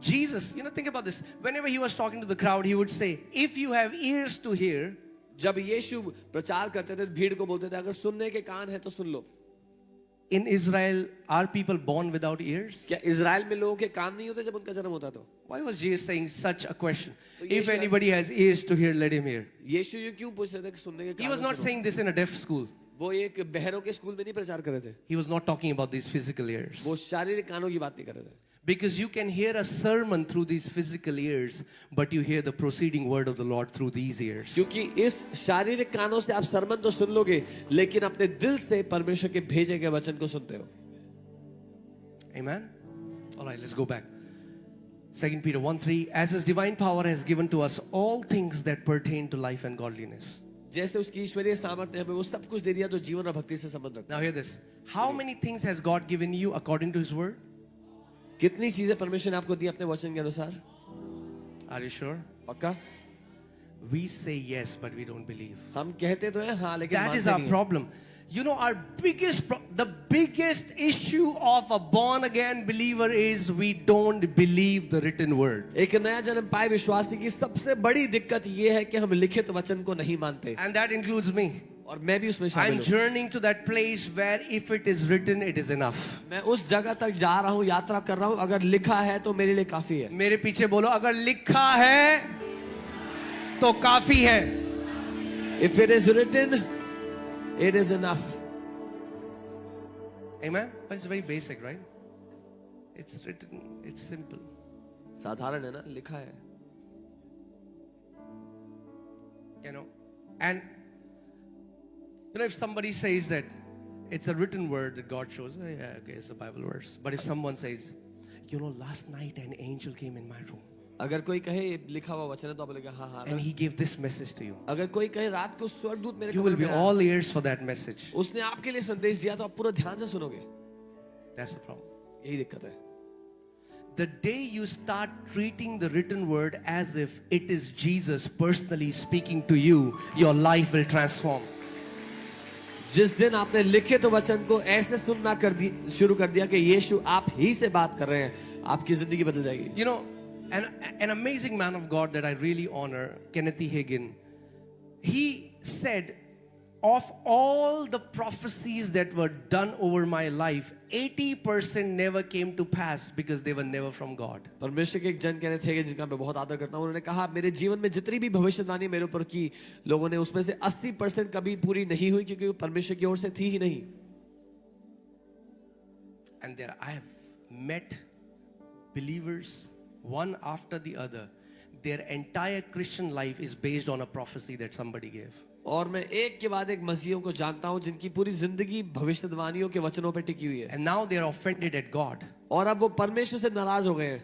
Jesus, think about this. Whenever he was talking to the crowd, he would say, if you have ears to hear, जब यीशु प्रचार करते थे भीड़ को बोलते थे अगर सुनने के कान है तो सुन लो. in Israel, are people born without ears? क्या इजराइल में लोगों के कान नहीं होते जब उनका जन्म होता तो? Why was Jesus saying such a question? तो If Yeshu anybody has ears to hear, let him hear. यीशु ये क्यों पूछ रहे थे कि सुनने के कान He was है not सुनो? saying this in a deaf school. वो एक बहरों के स्कूल में नहीं प्रचार कर रहे थे. He was not talking about these physical ears. वो शारीरिक कानों की बात नहीं कर रहे थे. Because you can hear a sermon through these physical ears, but you hear the proceeding word of the Lord through these ears. क्योंकि इस शारीरिक कानों से आप सरमन तो सुन लोगे लेकिन अपने दिल से परमेश्वर के भेजे गए वचन को सुनते हो. Amen? All right, let's go back. 2 Peter 1:3, as His divine power has given to us all things that pertain to life and godliness. जैसे उसकी ईश्वरीय सामर्थ्य हमें वो सब कुछ दे दिया जो जीवन और भक्ति से संबंध रखता है. Now hear this. How many things has God given you according to His word? कितनी चीजें परमेश्वर ने आपको दी अपने वचन के अनुसार? Are you sure? पक्का? We say yes, but we don't believe. हम कहते तो हैं हाँ लेकिन That is मानते our नहीं हैं. problem. You know, the biggest issue of a born again believer is we don't believe the written word. एक नया जन्म पाए विश्वासी की सबसे बड़ी दिक्कत ये है कि हम लिखित वचन को नहीं मानते. And that includes me. और मैं भी उसमें शामिल I'm हूँ. journeying to that place where if it is written, it is enough. मैं उस जगह तक जा रहा हूँ, यात्रा कर रहा हूँ. अगर लिखा है तो मेरे लिए काफी है. मेरे पीछे बोलो, अगर लिखा है तो काफी है. If it is written, it is enough. Amen? But it's very basic, right? It's written, it's simple. साधारण है ना, लिखा है. And if somebody says that it's a written word that God shows, oh, yeah, okay, it's a Bible verse. But if someone says, last night an angel came in my room अगर कोई कहे लिखा हुआ वचन है तो आप बोलेंगे हाँ हाँ. and he gave this message to you, अगर कोई कहे रात को स्वर्गदूत मेरे you कमरे will be में आया, all ears for that message. उसने आपके लिए संदेश दिया तो आप पूरा ध्यान से सुनोगे. That's the problem. यही दिक्कत है. The day you start treating the written word as if it is Jesus personally speaking to you, your life will transform. जिस दिन आपने लिखित वचन को ऐसे सुनना शुरू कर दिया कि यीशु आप ही से बात कर रहे हैं, आपकी जिंदगी बदल जाएगी। You know, an amazing man of God that I really honor, Kenneth E. Hagin, he said, of all the prophecies that were done over my life, 80% never came to pass because they were never from God. परमेश्वर के एक जन कहने थे जिनका मैं बहुत आदर करता हूँ, उन्होंने कहा मेरे जीवन में जितनी भी भविष्यवाणी मेरे ऊपर की लोगों ने, उसमें से 80% कभी पूरी नहीं हुई क्योंकि वो परमेश्वर की ओर से थी ही नहीं। And there I have met believers one after the other. Their entire Christian life is based on a prophecy that somebody gave. और मैं एक के बाद एक मसीहियों को जानता हूं जिनकी पूरी जिंदगी भविष्यवाणियों के वचनों पे टिकी हुई है। And now they are offended at God. और अब वो परमेश्वर से नाराज हो गए हैं।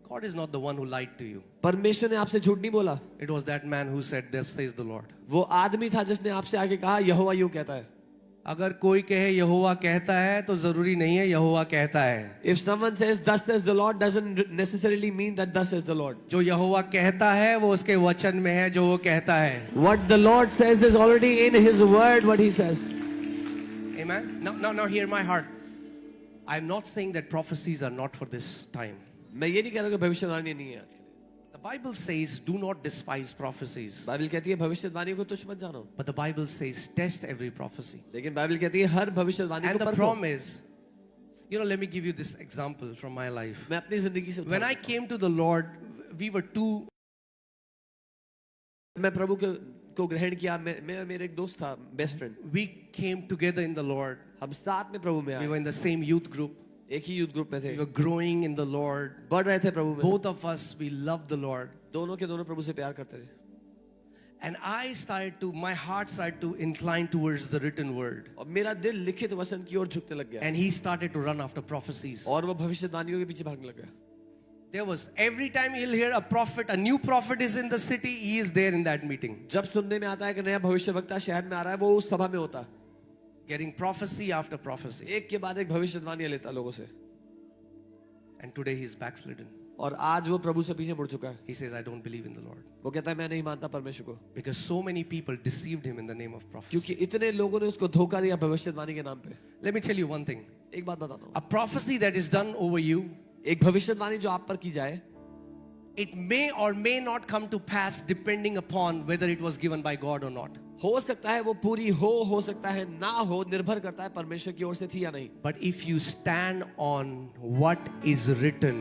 God is not the one who lied to you. परमेश्वर ने आपसे झूठ नहीं बोला। It was that man who said, "Thus says the Lord." वो आदमी था जिसने आपसे आगे कहा यहोवा यूं कहता है। अगर कोई कहे यहोवा कहता है तो जरूरी नहीं है यहोवा कहता है। If someone says thus says the Lord doesn't necessarily mean that thus says the Lord. जो यहोवा कहता है वो उसके वचन में है जो वो कहता है। What the Lord says is already in His word. What He says. Amen. Now hear my heart. I'm not saying that prophecies are not for this time. मैं ये नहीं कह रहा कि भविष्यवाणी नहीं है आज के लिए। The Bible says, "Do not despise prophecies." Bible कहती है भविष्यवाणी को तुच्छ मत जानो। But the Bible says, "Test every prophecy." लेकिन बाइबल कहती है हर भविष्यवाणी And को the परखो। problem is, let me give you this example from my life. मैं अपनी जिंदगी से When I came to the Lord, we were two. मैं प्रभु को ग्रहण किया। मैं मेरे एक दोस्त था, best friend. We came together in the Lord. हम साथ में प्रभु में We आए। were in the same youth group. एक ही यूथ ग्रुप में थे। We were growing in the Lord. बढ़ रहे थे प्रभु में। Both of us, we loved the Lord. दोनों के दोनों प्रभु से प्यार करते थे। And my heart started to incline towards the written word. और मेरा दिल लिखित वचन की ओर झुकने लग गया। And he started to run after prophecies. और वो भविष्यवाणियों के पीछे भागने लग गया। There was, every time he'll hear a new prophet is in the city, he is there in that meeting. जब सुनने में आता है कि नया भविष्यवक्ता शहर में आ रहा है, वो उस सभा में होता। Getting prophecy after prophecy. एक के बाद एक भविष्यवाणी लेता लोगों से। And today he's backslidden. और आज वो प्रभु से पीछे मुड़ चुका है। He says, "I don't believe in the Lord." वो कहता है मैं नहीं मानता परमेश्वर को। Because so many people deceived him in the name of prophecy. क्योंकि इतने लोगों ने उसको धोखा दिया भविष्यवाणी के नाम पे। Let me tell you one thing. एक बात बताता हूँ। A prophecy that is done over you, एक भविष्यवाणी जो आप पर की जाए, it may or may not come to pass depending upon whether it was given by God or not. हो सकता है वो पूरी हो सकता है ना हो, निर्भर करता है परमेश्वर की ओर से थी या नहीं। But if you stand on what is written,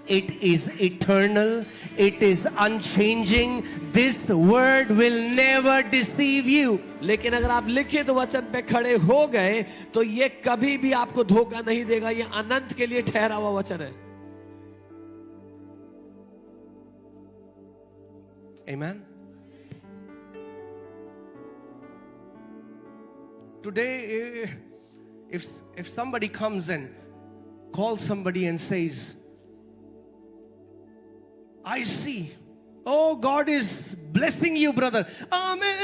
it is eternal, it is unchanging. This word will never deceive you. लेकिन अगर आप लिखित वचन पे खड़े हो गए तो ये कभी भी आपको धोखा नहीं देगा। ये अनंत के लिए ठहरा हुआ वचन है। Amen. Today, if somebody comes and calls somebody and says, "I see, oh, God is blessing you, brother. Amen."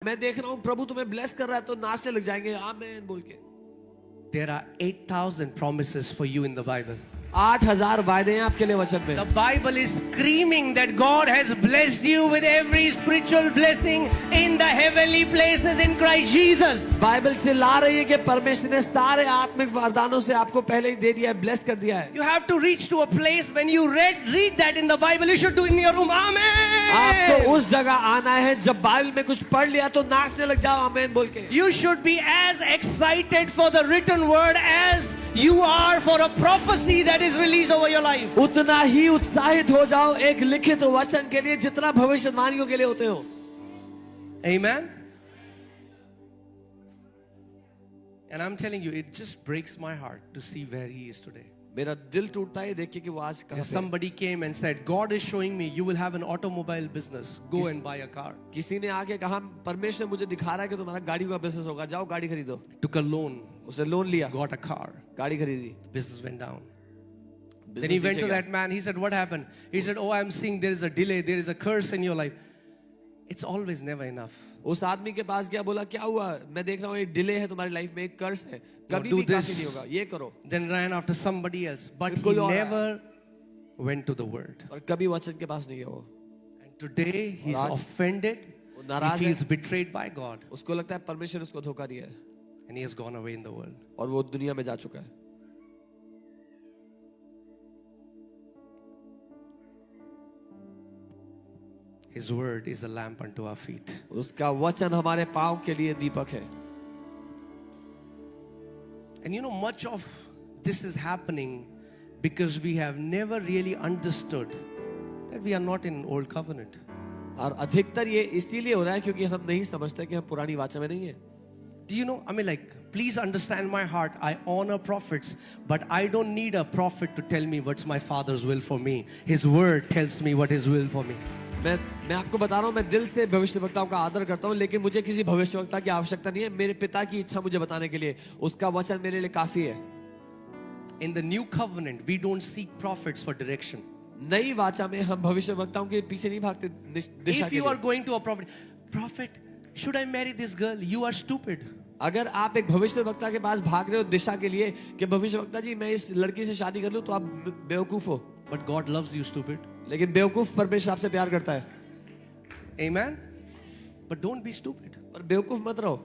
मैं देख रहा हूँ प्रभु तुम्हें ब्लेस कर रहा है, तो नाचने लग जाएंगे आमीन बोल के। There are 8,000 promises for you in the Bible. 8,000 वायदे हैं आपके लिए वचन में। The Bible is screaming that God has blessed you with every spiritual blessing in the heavenly places in Christ Jesus. Bible से ला रही है कि परमेश्वर ने सारे आत्मिक वरदानों से आपको पहले ही दे दिया है, ब्लेस कर दिया है। You have to reach to a place when you read that in the Bible, you should do in your room. Amen. आपको उस जगह आना है जब बाइबल में कुछ पढ़ लिया तो नाचने लग जाओ आमीन बोल के। You should be as excited for the written word as you are for a prophecy that is released over your life. उतना ही उत्साहित हो जाओ एक लिखित वचन के लिए जितना भविष्यवाणियों के लिए होते हो। Amen. And I'm telling you, it just breaks my heart to see where he is today. मेरा दिल टूटता है देख के कि वो आज कहाँ पे। Somebody came and said, "God is showing me you will have an automobile business. Go and buy a car." किसी ने आके कहा परमेश्वर मुझे दिखा रहा है कि तुम्हारा गाड़ी का बिजनेस होगा, जाओ गाड़ी खरीदो। Took a loan, उसे लोन लिया, got a car. गाड़ी खरीदी। Business went down. Then he went to that man. He said, "What happened?" He said, "Oh, I'm seeing there is a delay. There is a curse in your life." It's always never enough. उस आदमी के पास गया, बोला क्या हुआ? मैं देख रहा हूँ एक डिले है तुम्हारी लाइफ में, एक कर्ज है, कभी do भी काफी this. नहीं होगा, ये करो। Then ran after somebody else. But he कोई और never went to the word. और कभी वचन के पास नहीं गया वो। And today he's आज offended. वो He नाराज है, feels betrayed by God. उसको लगता है परमेश्वर ने उसको धोखा दिया है। and he has gone away in the world. और वो दुनिया में जा चुका है. His word is a lamp unto our feet. उसका वचन हमारे पाँव के लिए दीपक है. And you know, much of this is happening because we have never really understood that we are not in old covenant. और अधिकतर ये इसीलिए हो रहा है क्योंकि हम नहीं समझते कि हम पुरानी वाचा में नहीं है. Do you know, I mean, like, please understand my heart. I honor prophets, but I don't need a prophet to tell me what's my Father's will for me. His word tells me what His will for me. मैं आपको बता रहा हूँ, मैं दिल से भविष्यवक्ताओं का आदर करता हूँ, लेकिन मुझे किसी भविष्यवक्ता की आवश्यकता नहीं है. मेरे पिता की इच्छा मुझे बताने के लिए उसका वचन मेरे लिए काफी है. In the new covenant, we don't seek prophets for direction. नई वाचा में हम भविष्यवक्ताओं के पीछे नहीं भागते दिशा If के you are लिए. going to a prophet, should I marry this girl? You are stupid. अगर आप एक भविष्यवक्ता के पास भाग रहे हो दिशा के लिए कि भविष्यवक्ता जी मैं इस लड़की से शादी कर लूं, तो आप बेवकूफ हो. But God loves you, stupid. लेकिन बेवकूफ परमेश्वर आपसे प्यार करता है. Amen? But don't be stupid. पर बेवकूफ मत रहो.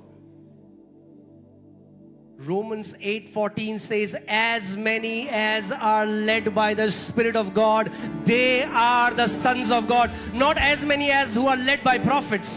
Romans 8:14 says, as many as are led by the Spirit of God, they are the sons of God. Not as many as who are led by prophets.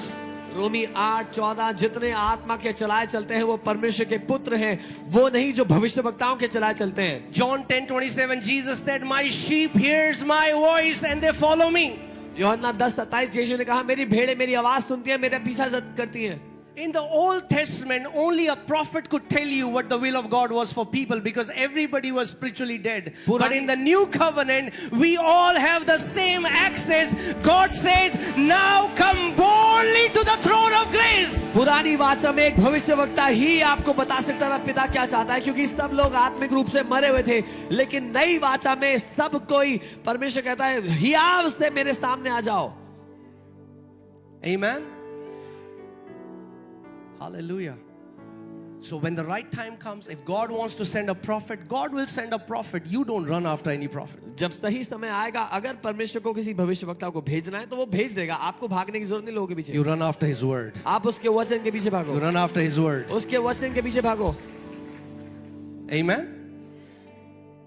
रोमी 8:14 जितने आत्मा के चलाए चलते हैं वो परमेश्वर के पुत्र हैं, वो नहीं जो भविष्यवक्ताओं के चलाए चलते हैं. John 10:27, Jesus said, my sheep hears my voice and they follow me. यूहन्ना 10:27 यीशु ने कहा मेरी भेड़ें मेरी आवाज सुनती हैं, मेरा पीछा करती हैं. In the Old Testament, only a prophet could tell you what the will of God was for people because everybody was spiritually dead. But in the New Covenant, we all have the same access. God says, now come boldly to the throne of grace. पुरानी वाचा में एक भविष्यवक्ता ही आपको बता सकता था पिता क्या चाहता है, क्योंकि सब लोग आत्मिक रूप से मरे हुए थे. लेकिन नई वाचा में सब कोई, परमेश्वर कहता है हियाव से मेरे सामने आ जाओ. Amen. Hallelujah. So when the right time comes, if God wants to send a prophet, God will send a prophet. You don't run after any prophet. जब सही समय आएगा, अगर परमेश्वर को किसी भविष्यवक्ता को भेजना है तो वो भेज देगा. आपको भागने की जरूरत नहीं लोगों के पीछे. You run after His word. आप उसके वचन के पीछे भागो. You run after His word. उसके वचन के पीछे भागो. Amen.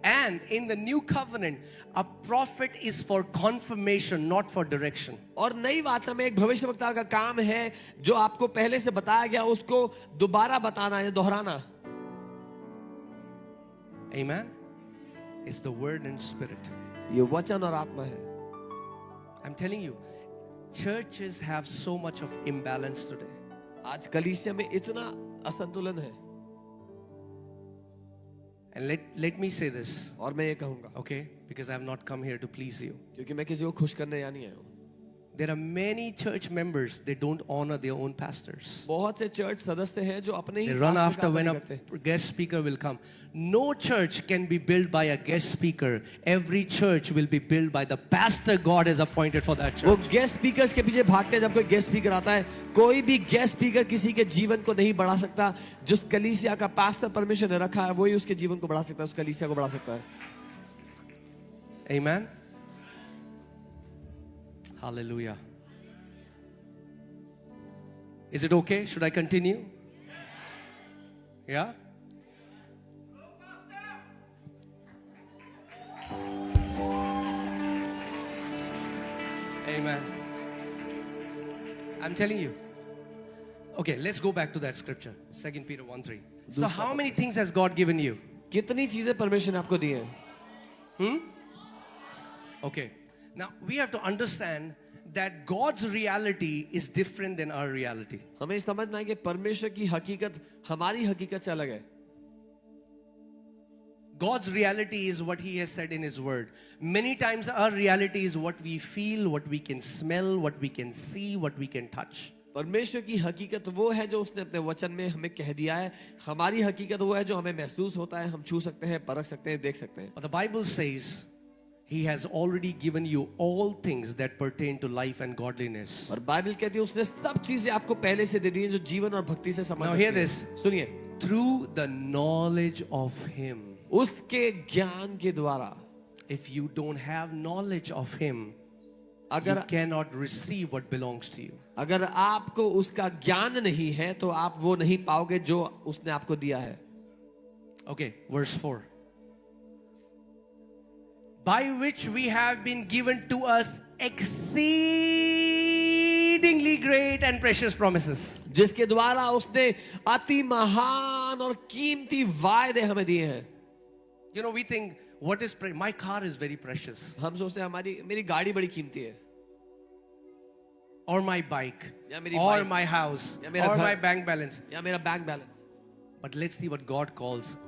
And in the new covenant, a prophet is for confirmation, not for direction. और नई वाचा में एक भविष्यवक्ता का काम है जो आपको पहले से बताया गया उसको दोबारा बताना या दोहराना. Amen. It's the word and spirit. ये वचन और आत्मा है. I'm telling you, churches have so much of imbalance today. आज कलीसिया में इतना असंतुलन है. And let me say this, और मैं ये कहूंगा, okay? Because I have not come here to please you. क्योंकि मैं किसी को खुश करने यहाँ नहीं आया हूँ. There are many church members, they don't honor their own pastors. बहुत से चर्च सदस्य हैं जो अपने ही They run pastor after का when आदर a नहीं करते. guest speaker will come. No church can be built by a guest speaker. Every church will be built by the pastor God has appointed for that वो church. Guest speakers के पीछे भागते हैं. जब कोई गेस्ट स्पीकर आता है, कोई भी गेस्ट स्पीकर किसी के जीवन को नहीं बढ़ा सकता. जिस कलीसिया का पास्टर परमेश्वर ने रखा है वही उसके जीवन को बढ़ा सकता है, उस कलीसिया को बढ़ा सकता है. Amen. Hallelujah. Is it okay? Should I continue? Yeah? Amen. I'm telling you. Okay, let's go back to that scripture. 2 Peter 1:3. So how many things has God given you? कितनी चीजें परमेश्वर ने आपको दी हैं? Okay. Now we have to understand that God's reality is different than our reality. हमें समझना है कि परमेश्वर की हकीकत हमारी हकीकत से अलग है. God's reality is what He has said in His Word. Many times our reality is what we feel, what we can smell, what we can see, what we can touch. परमेश्वर की हकीकत वो है जो उसने अपने वचन में हमें कह दिया है. हमारी हकीकत वो है जो हमें महसूस होता है, हम छू सकते हैं, परख सकते हैं, देख सकते हैं. But the Bible says He has already given you all things that pertain to life and godliness. और बाइबल कहती है उसने सब चीजें आपको पहले से दे दी हैं जो जीवन और भक्ति से Now संबंधित hear हैं. this. सुनिए, Through the knowledge of Him. उसके ज्ञान के द्वारा. If you don't have knowledge of Him, अगर you cannot receive what belongs to you. अगर आपको उसका ज्ञान नहीं है तो आप वो नहीं पाओगे जो उसने आपको दिया है. Okay, verse 4. By which we have been given to us exceedingly great and precious promises. जिसके द्वारा उसने अति महान और कीमती वायदे हमें दिए हैं. You know, we think, what is my car is very precious, हम सोचते हैं मेरी गाड़ी बड़ी कीमती है, or my bike, या मेरी or bike, my house, या मेरा or घर, my bank balance. या मेरा bank balance. But let's see what God calls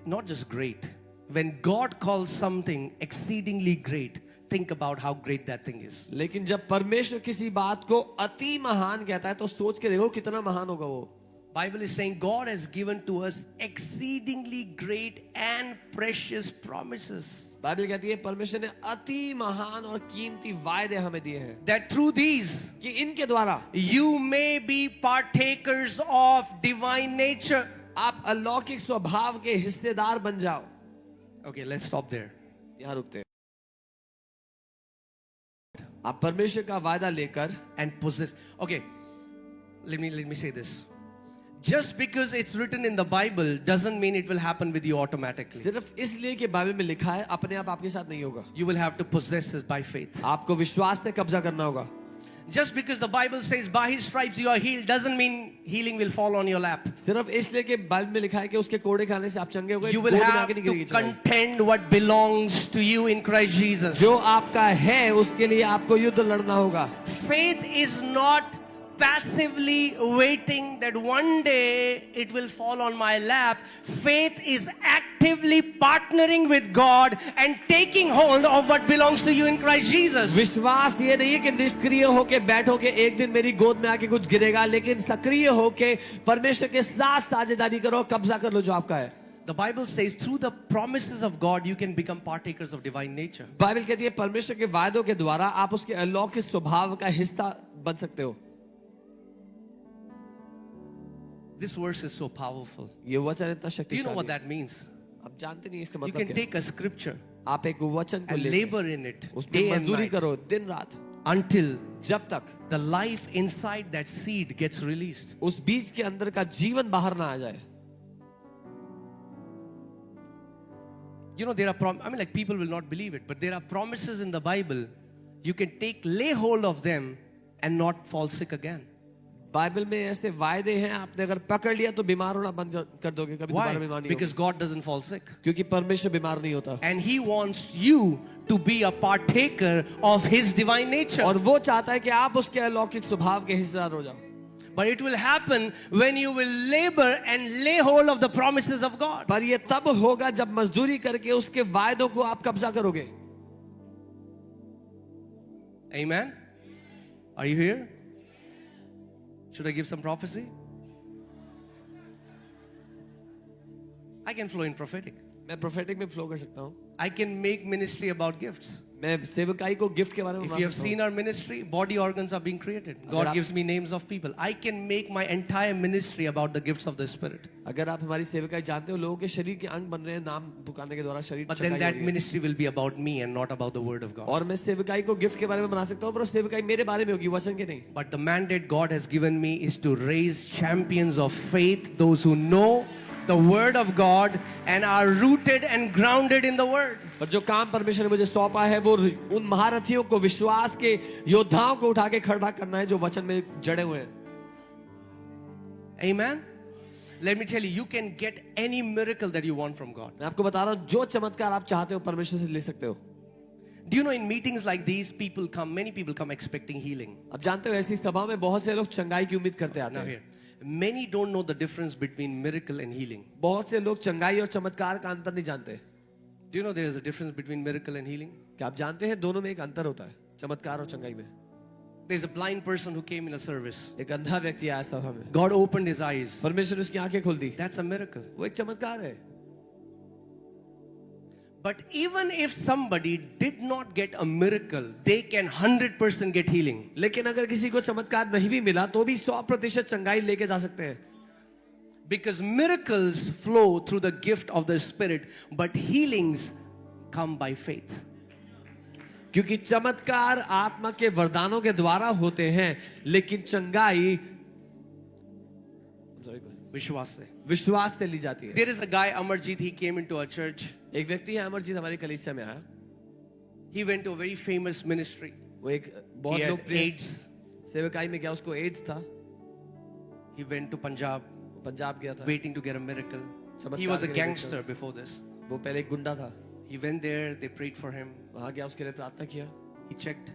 not just great. When God calls something exceedingly great, think about how great that thing is. लेकिन जब परमेश्वर किसी बात को अति महान कहता है तो सोच के देखो कितना महान होगा वो. Bible is saying God has given to us exceedingly great and precious promises. Bible कहती है परमेश्वर ने अति महान और कीमती वायदे हमें दिए हैं, That through these कि इनके द्वारा you may be partakers of divine nature. आप अलौकिक स्वभाव के हिस्सेदार बन जाओ. Okay, let's stop there. यहाँ रुकते हैं. आप परमेश्वर का वायदा लेकर And possess. Okay, let me say this. Just because it's written in the Bible doesn't mean it will happen with you automatically. सिर्फ इसलिए कि बाइबल में लिखा है अपने आप आपके साथ नहीं होगा. You will have to possess this by faith. आपको विश्वास से कब्जा करना होगा. Just because the Bible says by his stripes you are healed doesn't mean healing will fall on your lap. सिर्फ इसलिए कि बाइबल में लिखा है कि उसके कोड़े खाने से आप चंगे हो गए, You will have to contend what belongs to you in Christ Jesus. जो आपका है उसके लिए आपको युद्ध लड़ना होगा. Faith is not passively waiting that one day it will fall on my lap. Faith is actively partnering with God and taking hold of what belongs to you in Christ Jesus. विश्वास ये नहीं है कि निष्क्रिय होके बैठो के एक दिन मेरी गोद में आके कुछ गिरेगा, लेकिन सक्रिय होके परमेश्वर के साथ साझेदारी करो, कब्जा कर लो जो आपका है. The Bible says through the promises of God you can become partakers of divine nature. Bible कहती है परमेश्वर के वायदों के द्वारा आप उसके अलौकिक स्वभाव का हिस्सा बन सकते हो. This verse is so powerful. ये वचन इतना Do you know शक्तिशाली what है. that means? आप जानते नहीं इसका You मतलब can क्या है. take a scripture आप एक वचन को and ले labor in it उसमें day and मजदूरी night करो दिन रात until जब तक the life inside that seed gets released. उस बीज के अंदर का जीवन बाहर ना आ जाए. You know, there are I mean, like, people will not believe it, but there are promises in the Bible. You can lay hold of them and not fall sick again. Bible में ऐसे वायदे हैं, आपने अगर पकड़ लिया तो बीमार होना बंद कर दोगे, कभी दोबारा बीमार Why? नहीं Because God doesn't fall sick. होगे. क्योंकि परमेश्वर बीमार नहीं होता. And He wants you to be a partaker of His divine nature. और वो चाहता है कि आप उसके अलौकिक स्वभाव के हिस्सेदार हो जाओ. But it will happen when you will labor and lay hold of the promises of God. पर ये तब होगा जब मजदूरी करके उसके वायदों को आप कब्जा करोगे. Amen? Are you here? Should I give some prophecy? I can flow in prophetic. मैं प्रोफेटिक में फ्लो कर सकता हूँ. I can make ministry about gifts. मैं सेवकाई को गिफ्ट के बारे में If बता you have सकता हूँ. seen our ministry, body organs are being created. God आप- gives me names of people. I can make my entire ministry about the gifts of the Spirit. अगर आप हमारी सेवकाई जानते हो, लोगों के शरीर के अंग बन रहे हैं नाम पुकारने के द्वारा शरीर But then चकाई that हो रही है. ministry will be about me and not about the Word of God. और मैं सेवकाई को गिफ्ट के बारे में बना सकता हूँ, पर वो सेवकाई मेरे बारे में होगी, वचन के नहीं. But the mandate God has given me is to raise champions of faith, those who know the Word of God and are rooted and grounded in the Word. पर जो काम परमेश्वर ने मुझे सौंपा है वो उन महारथियों को, विश्वास के योद्धाओं को उठा के खड़ा करना है जो वचन में जड़े हुए हैं. Amen? Let me tell you, you can get any miracle that you want from God. मैं आपको बता रहा हूँ, जो चमत्कार आप चाहते हो परमेश्वर से ले सकते हो. Do you know in meetings like these, many people come expecting healing. अब जानते हो ऐसी सभा में बहुत से लोग चंगाई की उम्मीद करते आते Now हैं. here, many don't know the difference between miracle and healing. बहुत से लोग चंगाई और चमत्कार का अंतर नहीं जानते. Do you know there is a difference between miracle and healing? क्या आप जानते हैं दोनों में एक अंतर होता है, चमत्कार और चंगाई में. There's a blind person who came in a service. एक अंधा व्यक्ति आया सभा में, God opened his eyes. परमेश्वर ने उसकी आंखें खोल दी. That's a miracle. वो एक चमत्कार है. But even if somebody did not get a miracle, they can 100% get healing. लेकिन अगर किसी को चमत्कार नहीं भी मिला तो भी 100% चंगाई लेके जा सकते हैं. Because miracles flow through the gift of the Spirit, but healings come by faith. क्योंकि चमत्कार आत्मा के वरदानों के द्वारा होते हैं, लेकिन चंगाई विश्वास से. विश्वास से ली जाती है. There is a guy, Amarjit, he came into our church. एक व्यक्ति है अमरजीत, हमारी कलीसिया में आया. He went to a very famous ministry. वो एक बहुत He had लोकप्रिय AIDS. सेवकाई में गया, उसको एड्स था. He went to Punjab, वो पंजाब गया था. waiting to get a miracle. चमत्कार He was a के लिए gangster before this. वो पहले एक गुंडा था. He went there, they prayed for him. वहां गया, उसके लिए प्रार्थना किया, He checked,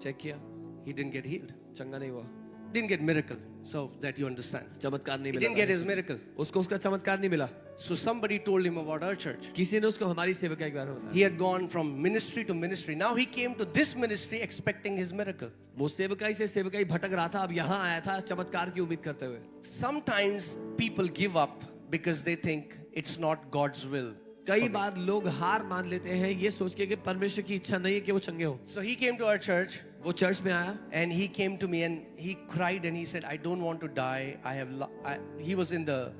चेक किया, he didn't get healed. चंगा नहीं हुआ. Didn't get miracle, so that you understand. चमत्कार नहीं He मिला. didn't get his miracle. उसको उसका चमत्कार नहीं मिला. So somebody told him about our church. किसी ने उसको हमारी सेवकाई के बारे में बताया. He had gone from ministry to ministry. Now he came to this ministry expecting his miracle. वो सेवकाई से सेवकाई भटक रहा था, अब यहाँ आया था चमत्कार की उम्मीद करते हुए. Sometimes people give up because they think it's not God's will. कई बार लोग हार मान लेते हैं ये सोच के कि परमेश्वर की इच्छा नहीं है कि वो चंगे हो. So he came to our church वो चर्च में आया and he came to me and he cried and he said, I don't want to die. He was in the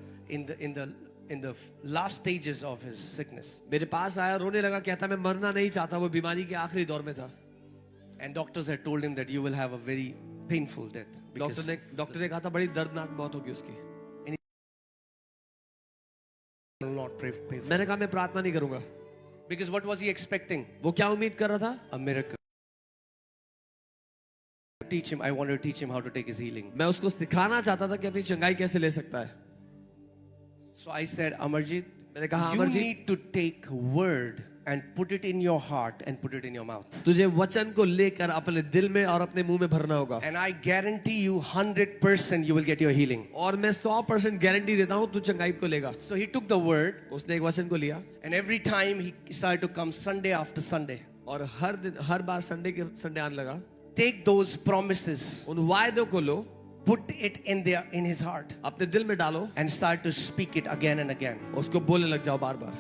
last stages of his sickness. मेरे पास आया, रोने लगा, कहता मैं मरना नहीं चाहता. वो बीमारी के आखिरी दौर में था. And doctors had told him that you will have a very painful death. Doctor ने कहा था बड़ी दर्दनाक मौत होगी उसकी. I will not pray for. मैंने कहा मैं प्रार्थना नहीं करूंगा. Because what was he expecting? वो क्या उम्मीद कर रहा था? A miracle. I wanted to teach him how to take his healing. मैं उसको सिखाना चाहता था कि अपनी चंगाई कैसे ले सकता है. So I said, Amarjit, मैंने कहा you Amarjeet, need to take word and put it in your heart and put it in your mouth. तुझे वचन को लेकर अपने दिल में और अपने मुंह में भरना होगा. And I guarantee you 100% you will get your healing. और मैं 100% गारंटी देता हूँ तू चंगाई को लेगा. So he took the word उसने एक वचन को लिया and every time he started to come Sunday after Sunday. और हर बार संडे के संडे आने लगा. Take those promises, उन वायदों को लो, put it in his heart अपने दिल में डालो and start to speak it again and again. उसको बोलने लग जाओ बार बार.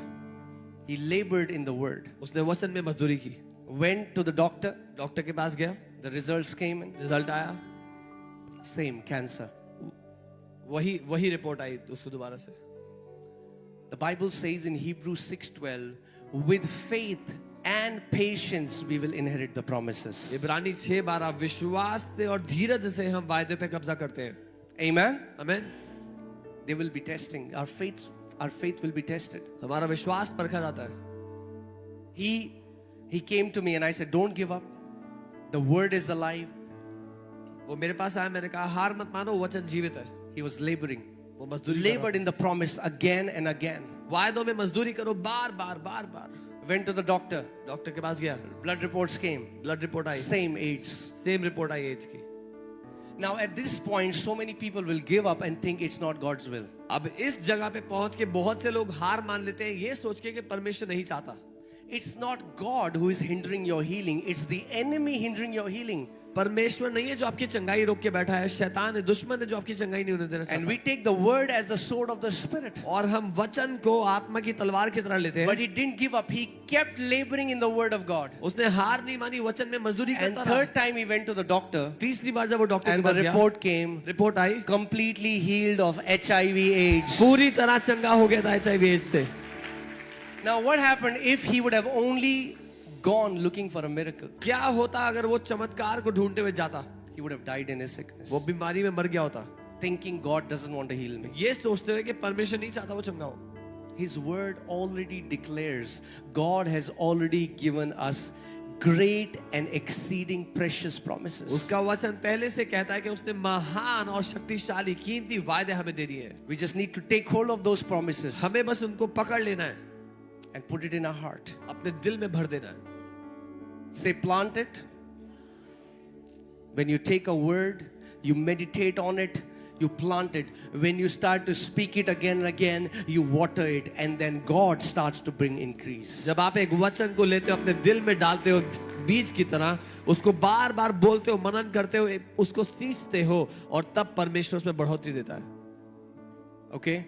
He labored in the word. उसने वचन में मजदूरी की. Went to the doctor. Doctor के पास गया, The results came in. Result आया, Same cancer. वही रिपोर्ट आई उसको दोबारा से. The Bible says in Hebrews 6:12, with faith and patience we will inherit the promises. इब्रानी 6:12 विश्वास से और धीरज से हम वायदे पे कब्जा करते हैं. Amen. आमीन. They will be testing. Our faith will be tested. हमारा विश्वास परखा जाता है. He came to me and I said, don't give up. The word is alive. वो मेरे पास आया, मैंने कहा हार मत मानो, वचन जीवित है. He was laboring. वो मजदूरी Labored in the promise again and again. वायदों में मजदूरी करो बार बार. Went to the doctor. Doctor के पास गया, Blood reports came. Blood report आई, Same age. सेम रिपोर्ट आई एज की. Now at this point, so many people will give up and think it's not God's will. अब इस जगह पे पहुंच के बहुत से लोग हार मान लेते हैं ये सोच के कि परमेश्वर नहीं चाहता. It's not God who is hindering your healing. It's the enemy hindering your healing. परमेश्वर नहीं है जो आपकी चंगाई रोक के बैठा है, शैतान है, दुश्मन है जो आपकी चंगाई नहीं होने देना And चाहता. we take the word as the sword of the spirit. और हम वचन को आत्मा की तलवार की तरह लेते But हैं. he didn't give up. He kept laboring in the word of God. उसने हार नहीं मानी, वचन में मजदूरी And करता third रहा. time he went to the doctor. तीसरी बार जब वो डॉक्टर के And the पास गया, report came. Report I, Completely healed of HIV/AIDS. पूरी तरह चंगा हो गया था HIV एड्स से. Now what happened if he would have only gone looking for a miracle? क्या होता अगर वो चमत्कार को ढूंढते हुए जाता? He would have died in his sickness. वो बीमारी में मर गया होता, Thinking God doesn't want to heal me. ये सोचते हुए कि परमेश्वर नहीं चाहता वो चंगा हो. His word already declares God has already given us great and exceeding precious promises. उसका वचन पहले से कहता है कि उसने महान और शक्तिशाली कीमती वायदे हमें दे दिए हैं. We just need to take hold of those promises हमें बस उनको पकड़ लेना है, and put it in our heart. अपने दिल में भर देना है. Say, plant it. When you take a word, you meditate on it, you plant it. When you start to speak it again and again, you water it, and then God starts to bring increase. जब आप एक वचन को लेते हो, अपने दिल में डालते हो बीज की तरह, उसको बार बार बोलते हो, मनन करते हो, उसको सींचते हो, और तब परमेश्वर उसमें बढ़ोतरी देता है. Okay?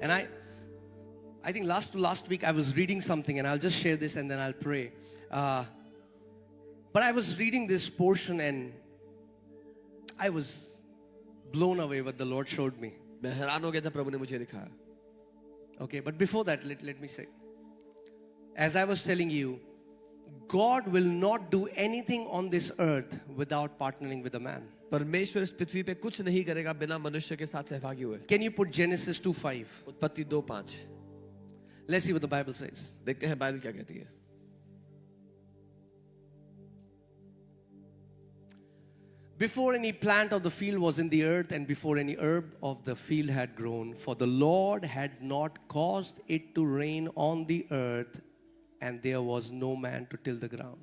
And I think last week I was reading something, and I'll just share this and then I'll pray. But I was reading this portion and I was blown away what the Lord showed me. मैं हैरान हो गया था प्रभु ने मुझे दिखाया. Okay, but before that, let me say, as I was telling you, God will not do anything on this earth without partnering with a man. परमेश्वर इस पृथ्वी पे कुछ नहीं करेगा बिना मनुष्य के साथ सहभागी हुए। Can you put Genesis 2:5? उत्पत्ति 2:5। Let's see what the Bible says. देखते हैं बाइबल क्या कहती है। Before any plant of the field was in the earth, and before any herb of the field had grown, for the Lord had not caused it to rain on the earth, and there was no man to till the ground.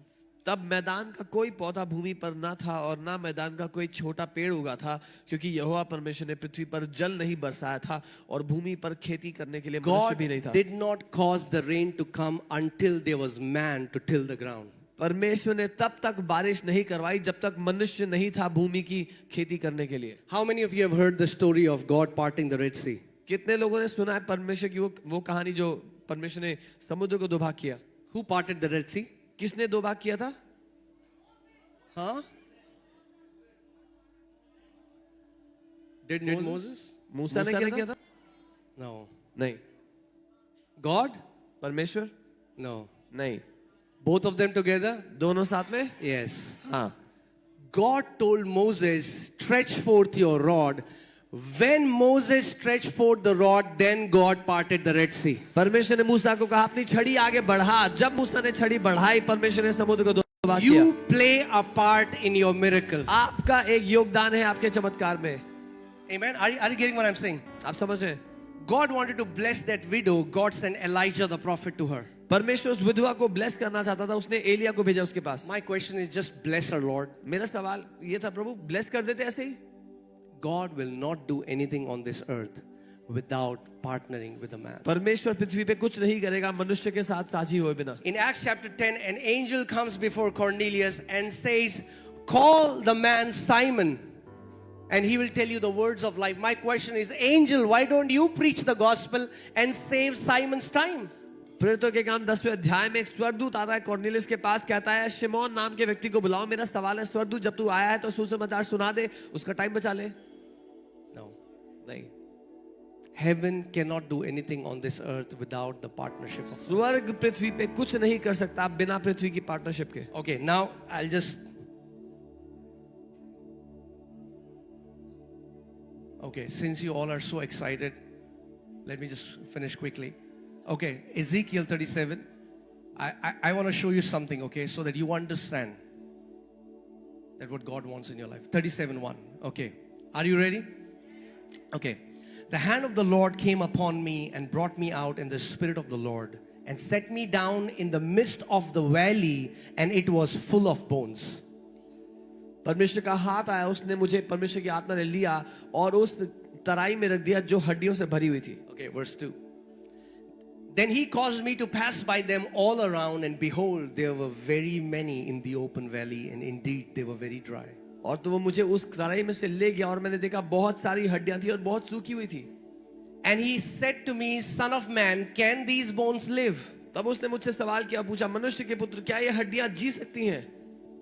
तब मैदान का कोई पौधा भूमि पर ना था और ना मैदान का कोई छोटा पेड़ उगा था, क्योंकि यहोवा परमेश्वर ने पृथ्वी पर जल नहीं बरसाया था और भूमि पर खेती करने के लिए मनुष्य God भी नहीं था। did not cause the rain to come until there was man to till the ground. परमेश्वर ने तब तक बारिश नहीं करवाई जब तक मनुष्य नहीं था भूमि की खेती करने के लिए। How many of you have heard the story of God parting the Red Sea? कितने लोगों ने सुना है परमेश्वर की वो कहानी जो परमेश्वर ने समुद्र को दो भाग किया? Who parted the Red Sea? किसने दो भाग किया था? Huh? Did Moses? मूसा ने क्या किया था? No. नहीं। God? परमेश्वर? No. नहीं। Both of them together? दोनों साथ में? Yes. हाँ। God told Moses, stretch forth your rod. When Moses stretched forth the rod, then God parted the Red Sea. परमेश्वर ने मूसा को कहा अपनी छड़ी आगे बढ़ा। जब मूसा ने छड़ी बढ़ाई परमेश्वर ने समुद्र को दो भाग किया। You play a part in your miracle. आपका एक योगदान है आपके चमत्कार में। Amen. Are you getting what I'm saying? आप समझ रहे हैं? God wanted to bless that widow. God sent Elijah the prophet to her. परमेश्वर उस विधवा को ब्लेस करना चाहता था, उसने एलिया को भेजा उसके पास। My question is, just bless her, Lord. मेरा सवाल ये था, प्रभु ब्लेस कर देते ऐसे ही? God will not do anything on this earth without partnering with a man. परमेश्वर पृथ्वी पे कुछ नहीं करेगा मनुष्य के साथ साझी हुए बिना। In Acts chapter 10, an angel comes before Cornelius and says, call the man Simon, and he will tell you the words of life. My question is, angel, why don't you preach the gospel and save Simon's time? प्रेरितों के काम 10वें अध्याय में एक स्वर्गदूत आता है कॉर्नेलियस के पास, कहता है शिमोन नाम के व्यक्ति को बुलाओ। मेरा सवाल है, स्वर्गदूत जब तू आया है तो सुसमाचार सुना दे, उसका टाइम बचा ले। No. नहीं। Heaven cannot do anything on this earth without the partnership of God. स्वर्ग पृथ्वी पे कुछ नहीं कर सकता बिना पृथ्वी की पार्टनरशिप के। Okay, now I'll just... Okay, since you all are so excited, let me just finish quickly. Okay, Ezekiel 37. I want to show you something, okay, so that you understand that what God wants in your life. 37:1. Okay, are you ready? Okay. The hand of the Lord came upon me and brought me out in the spirit of the Lord and set me down in the midst of the valley, and it was full of bones. परमेश्वर का हाथ आया, उसने मुझे परमेश्वर की आत्मा ने लिया और उस तराई में रख दिया जो हड्डियों से भरी हुई थी। Okay, verse 2. Then he caused me to pass by them all around, and behold, there were very many in the open valley, and indeed they were very dry. और तो वो मुझे उस तराई में से ले गया और मैंने देखा बहुत सारी हड्डियां थी और बहुत सूखी हुई थी। And he said to me, Son of man, can these bones live? तब उसने मुझसे सवाल किया, पूछा मनुष्य के पुत्र क्या ये हड्डियां जी सकती हैं?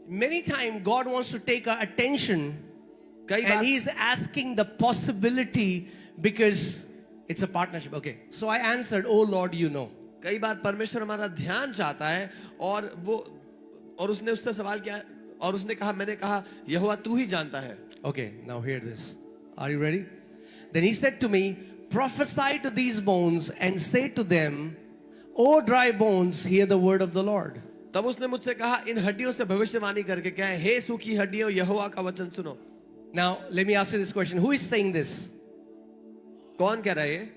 Many times God wants to take our attention, कई बार and he's asking the possibility because it's a partnership. Okay, so I answered, oh Lord, you know. कई बार परमेश्वर हमारा ध्यान चाहता है और उसने उससे सवाल किया और उसने कहा, मैंने कहा यहोवा तू ही जानता है। Okay, now hear this. Are you ready? Then he said to me, prophesy to these bones and say to them, O dry bones, hear the word of the Lord. तब उसने मुझसे कहा, इन हड्डियों से भविष्यवाणी करके कहे, हे सूखी हड्डियों यहोवा का वचन सुनो। Now let me ask you this question. Who is saying this? कौन कह रहा है ये?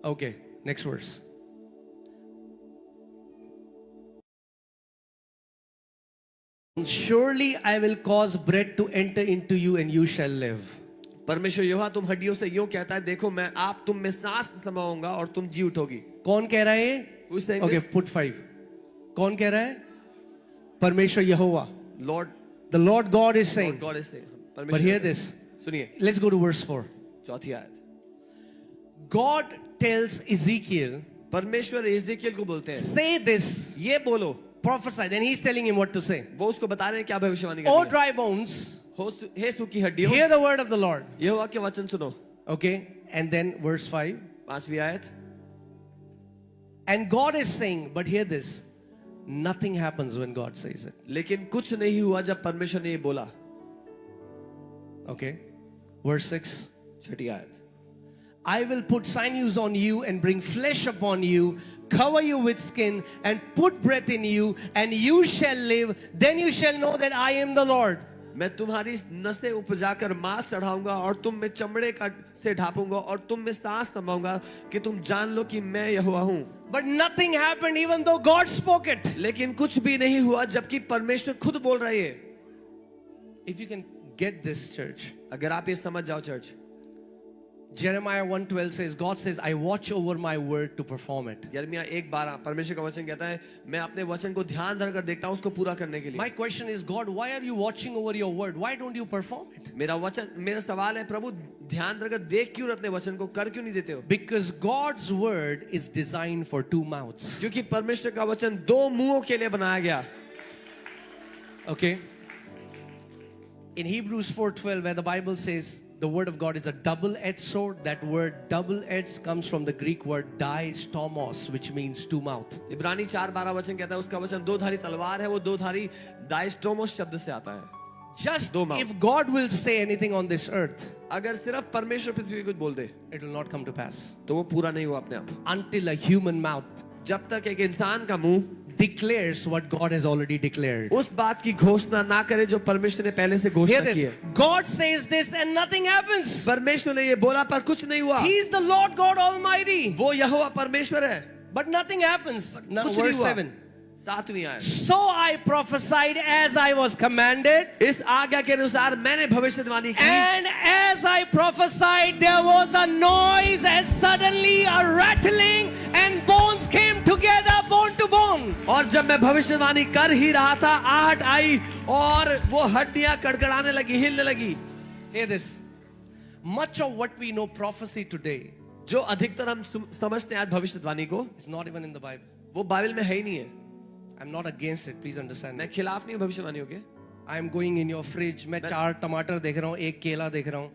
Okay, next verse. Surely I will cause breath to enter into you and you shall live. परमेश्वर यहोवा तुम हड्डियों से यूं कहता है, देखो मैं आप तुम में सांस समाऊंगा और तुम जी उठोगी। कौन कह रहा है? Who is saying Okay, this? put 5. कौन कह रहा है? परमेश्वर यहोवा. Lord, The Lord God is saying. God is saying. But hear this. सुनिए, Let's go to verse 4. चौथी आयत। God tells Ezekiel, परमेश्वर एजेकियल को बोलते हैं, say this, ये बोलो, prophesy. Then he's telling him what to say. वो उसको बता रहे हैं क्या भविष्यवाणी O करनी है। dry bones, हे सूखी हड्डियों, hear the word of the Lord. यहोवा के वचन सुनो। Okay, and then verse 5. 5वीं आयत। And God is saying, but hear this, Nothing happens when God says it. लेकिन कुछ नहीं हुआ जब परमेश्वर ने ये बोला. Okay? Verse 6. छठी आयत. I will put sinews on you and bring flesh upon you, cover you with skin and put breath in you, and you shall live. Then you shall know that I am the Lord. मैं तुम्हारी नसें उपजाकर मांस चढ़ाऊंगा और तुम में चमड़े का से ढापूंगा और तुम में सांस थमाऊंगा कि तुम जान लो कि मैं यहोवा हूं. But nothing happened even though God spoke it. लेकिन कुछ भी नहीं हुआ जबकि परमेश्वर खुद बोल रही है. If you can get this, church. अगर आप ये समझ जाओ church. Jeremiah 1:12 says, God says, I watch over my word to perform it. यिर्मयाह 1:12 परमेश्वर का वचन कहता है मैं अपने वचन को ध्यान धरकर देखता हूं उसको पूरा करने के लिए. My question is, God, why are you watching over your word? Why don't you perform it? मेरा सवाल है प्रभु ध्यान धरकर देख क्यों अपने वचन को कर क्यों नहीं देते हो? Because God's word is designed for two mouths. क्योंकि परमेश्वर का वचन दो मुंहों के लिए बनाया गया. Okay? In Hebrews 4:12, where the Bible says the word of God is a double-edged sword, that word double-edged comes from the Greek word daistomos, which means two mouth. इब्रानी 4:12 वचन कहता है उसका वचन दो धारी तलवार है. वो दो धारी दाइस्टोमोस शब्द से आता है. Just दो mouth. if God will say anything on this earth, अगर सिर्फ परमेश्वर पृथ्वी को कुछ बोल दे it will not come to pass तो वो पूरा नहीं हुआ अपने आप. until a human mouth जब तक एक इंसान का मुंह declares what God has already declared. उस बात की घोषणा ना करे जो परमेश्वर ने पहले से Hear घोषणा की this. है. God says this and nothing happens. परमेश्वर ने ये बोला पर कुछ नहीं हुआ. He is the Lord God Almighty. वो यहोवा परमेश्वर है. But nothing happens. Now कुछ नहीं verse हुआ. 7. 7वीं आयत. So I prophesied as I was commanded. इस आज्ञा के अनुसार मैंने भविष्यवाणी की. And as I prophesied, there was a noise as suddenly a rattling and bones came together, bone to bone. और जब मैं भविष्यवाणी कर ही रहा था आहट आई और वो हड्डियां कड़कड़ाने लगी हिलने लगी. Hear this. Much of what we know prophecy today जो अधिकतर हम समझते हैं आज भविष्यवाणी को is not even in the Bible. वो बाइबल में है ही नहीं है. I'm not against it. Please understand. मैं खिलाफ नहीं हूं भविष्यवाणियों के. I am going in your fridge. मैं 4 टमाटर देख रहा हूँ, 1 केला देख रहा हूँ.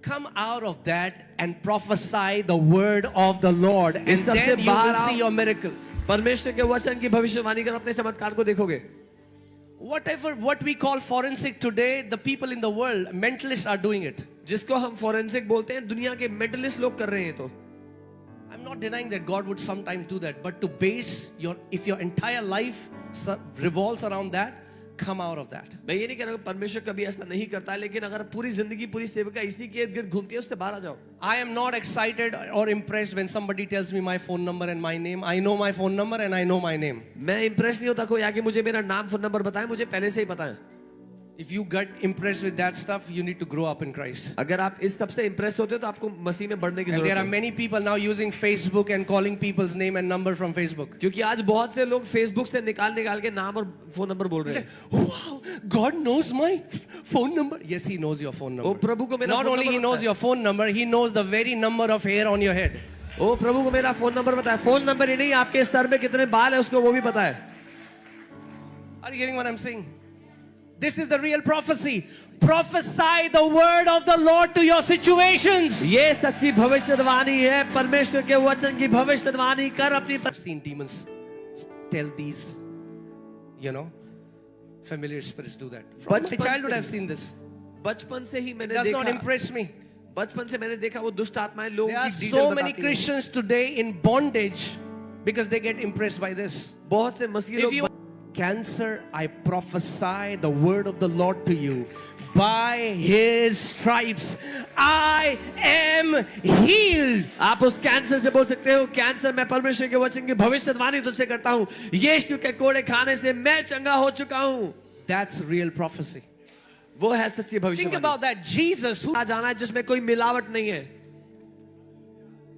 Come out of that and prophesy the word of the Lord, and इस सब से then you बाहर will आओ. see your miracle. परमेश्वर के वचन की भविष्यवाणी कर अपने चमत्कार को देखोगे. What we call forensic today, the people in the world, mentalists are doing it. जिसको हम फोरेंसिक बोलते हैं दुनिया के मेंटलिस्ट लोग कर रहे हैं. तो I'm not denying that God would sometimes do that, but to base if your entire life revolves around that, come out of that. मैं ये नहीं कह रहा हूं परमेश्वर कभी ऐसा नहीं करता है, लेकिन अगर पूरी जिंदगी पूरी सेवका इसी के इर्द-गिर्द घूमती है उससे बाहर आ जाओ. I am not excited or impressed when somebody tells me my phone number and my name. I know my phone number and I know my name. मैं इंप्रेस नहीं होता कोई आके मुझे मेरा नाम फोन नंबर बताए, मुझे पहले से ही पता है. If you get impressed with that stuff, you need to grow up in Christ. अगर आप इस सब से इंप्रेस होते हो तो आपको मसीह में बढ़ने की And जरूरत there are है. many people now using Facebook and calling people's name and number from Facebook. क्योंकि आज बहुत से लोग फेसबुक से निकाल के नाम और फोन नंबर बोल रहे हैं. Wow, God knows my phone number. Yes, He knows your phone number. ओ प्रभु को मेरा Not phone only He number knows पता है. your phone number, He knows the very number of hair on your head. ओ प्रभु को मेरा phone number पता है. Phone number ही नहीं आपके सर में कितने बाल है उसको वो भी पता है. Are you getting what I'm saying? This is the real prophecy. Prophesy the word of the Lord to your situations. ये सच्ची भविष्यवाणी है. परमेश्वर के वचन की भविष्यवाणी कर अपनी. I've seen demons tell these, familiar spirits do that. From my childhood, I've seen this. बचपन से ही It मैंने does not देखा. impress me. बचपन से मैंने देखा वो दुष्ट आत्माएं लोगों There are की so डिटेल many बताती हैं. Christians today in bondage because they get impressed by this. बहुत से मसीही If you लोग cancer, I prophesy the word of the Lord to you. By His stripes, I am healed. आप उस cancer से बोल सकते हो कैंसर मैं परमेश्वर के वचन की भविष्यवाणी तुझसे करता हूँ. यीशु के कोड़े खाने से मैं चंगा हो चुका हूँ. That's real prophecy. वो है सच्ची Think भविष्यवाणी. about that. Jesus, who आ जाना है जिसमें कोई मिलावट नहीं है.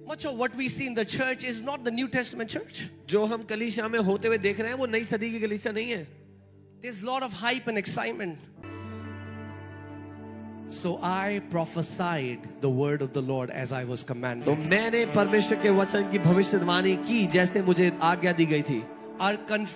much of what we see in the church is not the New Testament church. जो हम कलीसिया में होते हुए देख रहे हैं वो नई सदी की कलीसिया नहीं है. There's a lot of hype and excitement. So I prophesied the word of the Lord as I was तो commanded. मैंने परमेश्वर के वचन की भविष्यवाणी की जैसे मुझे आज्ञा दी गई थी. Our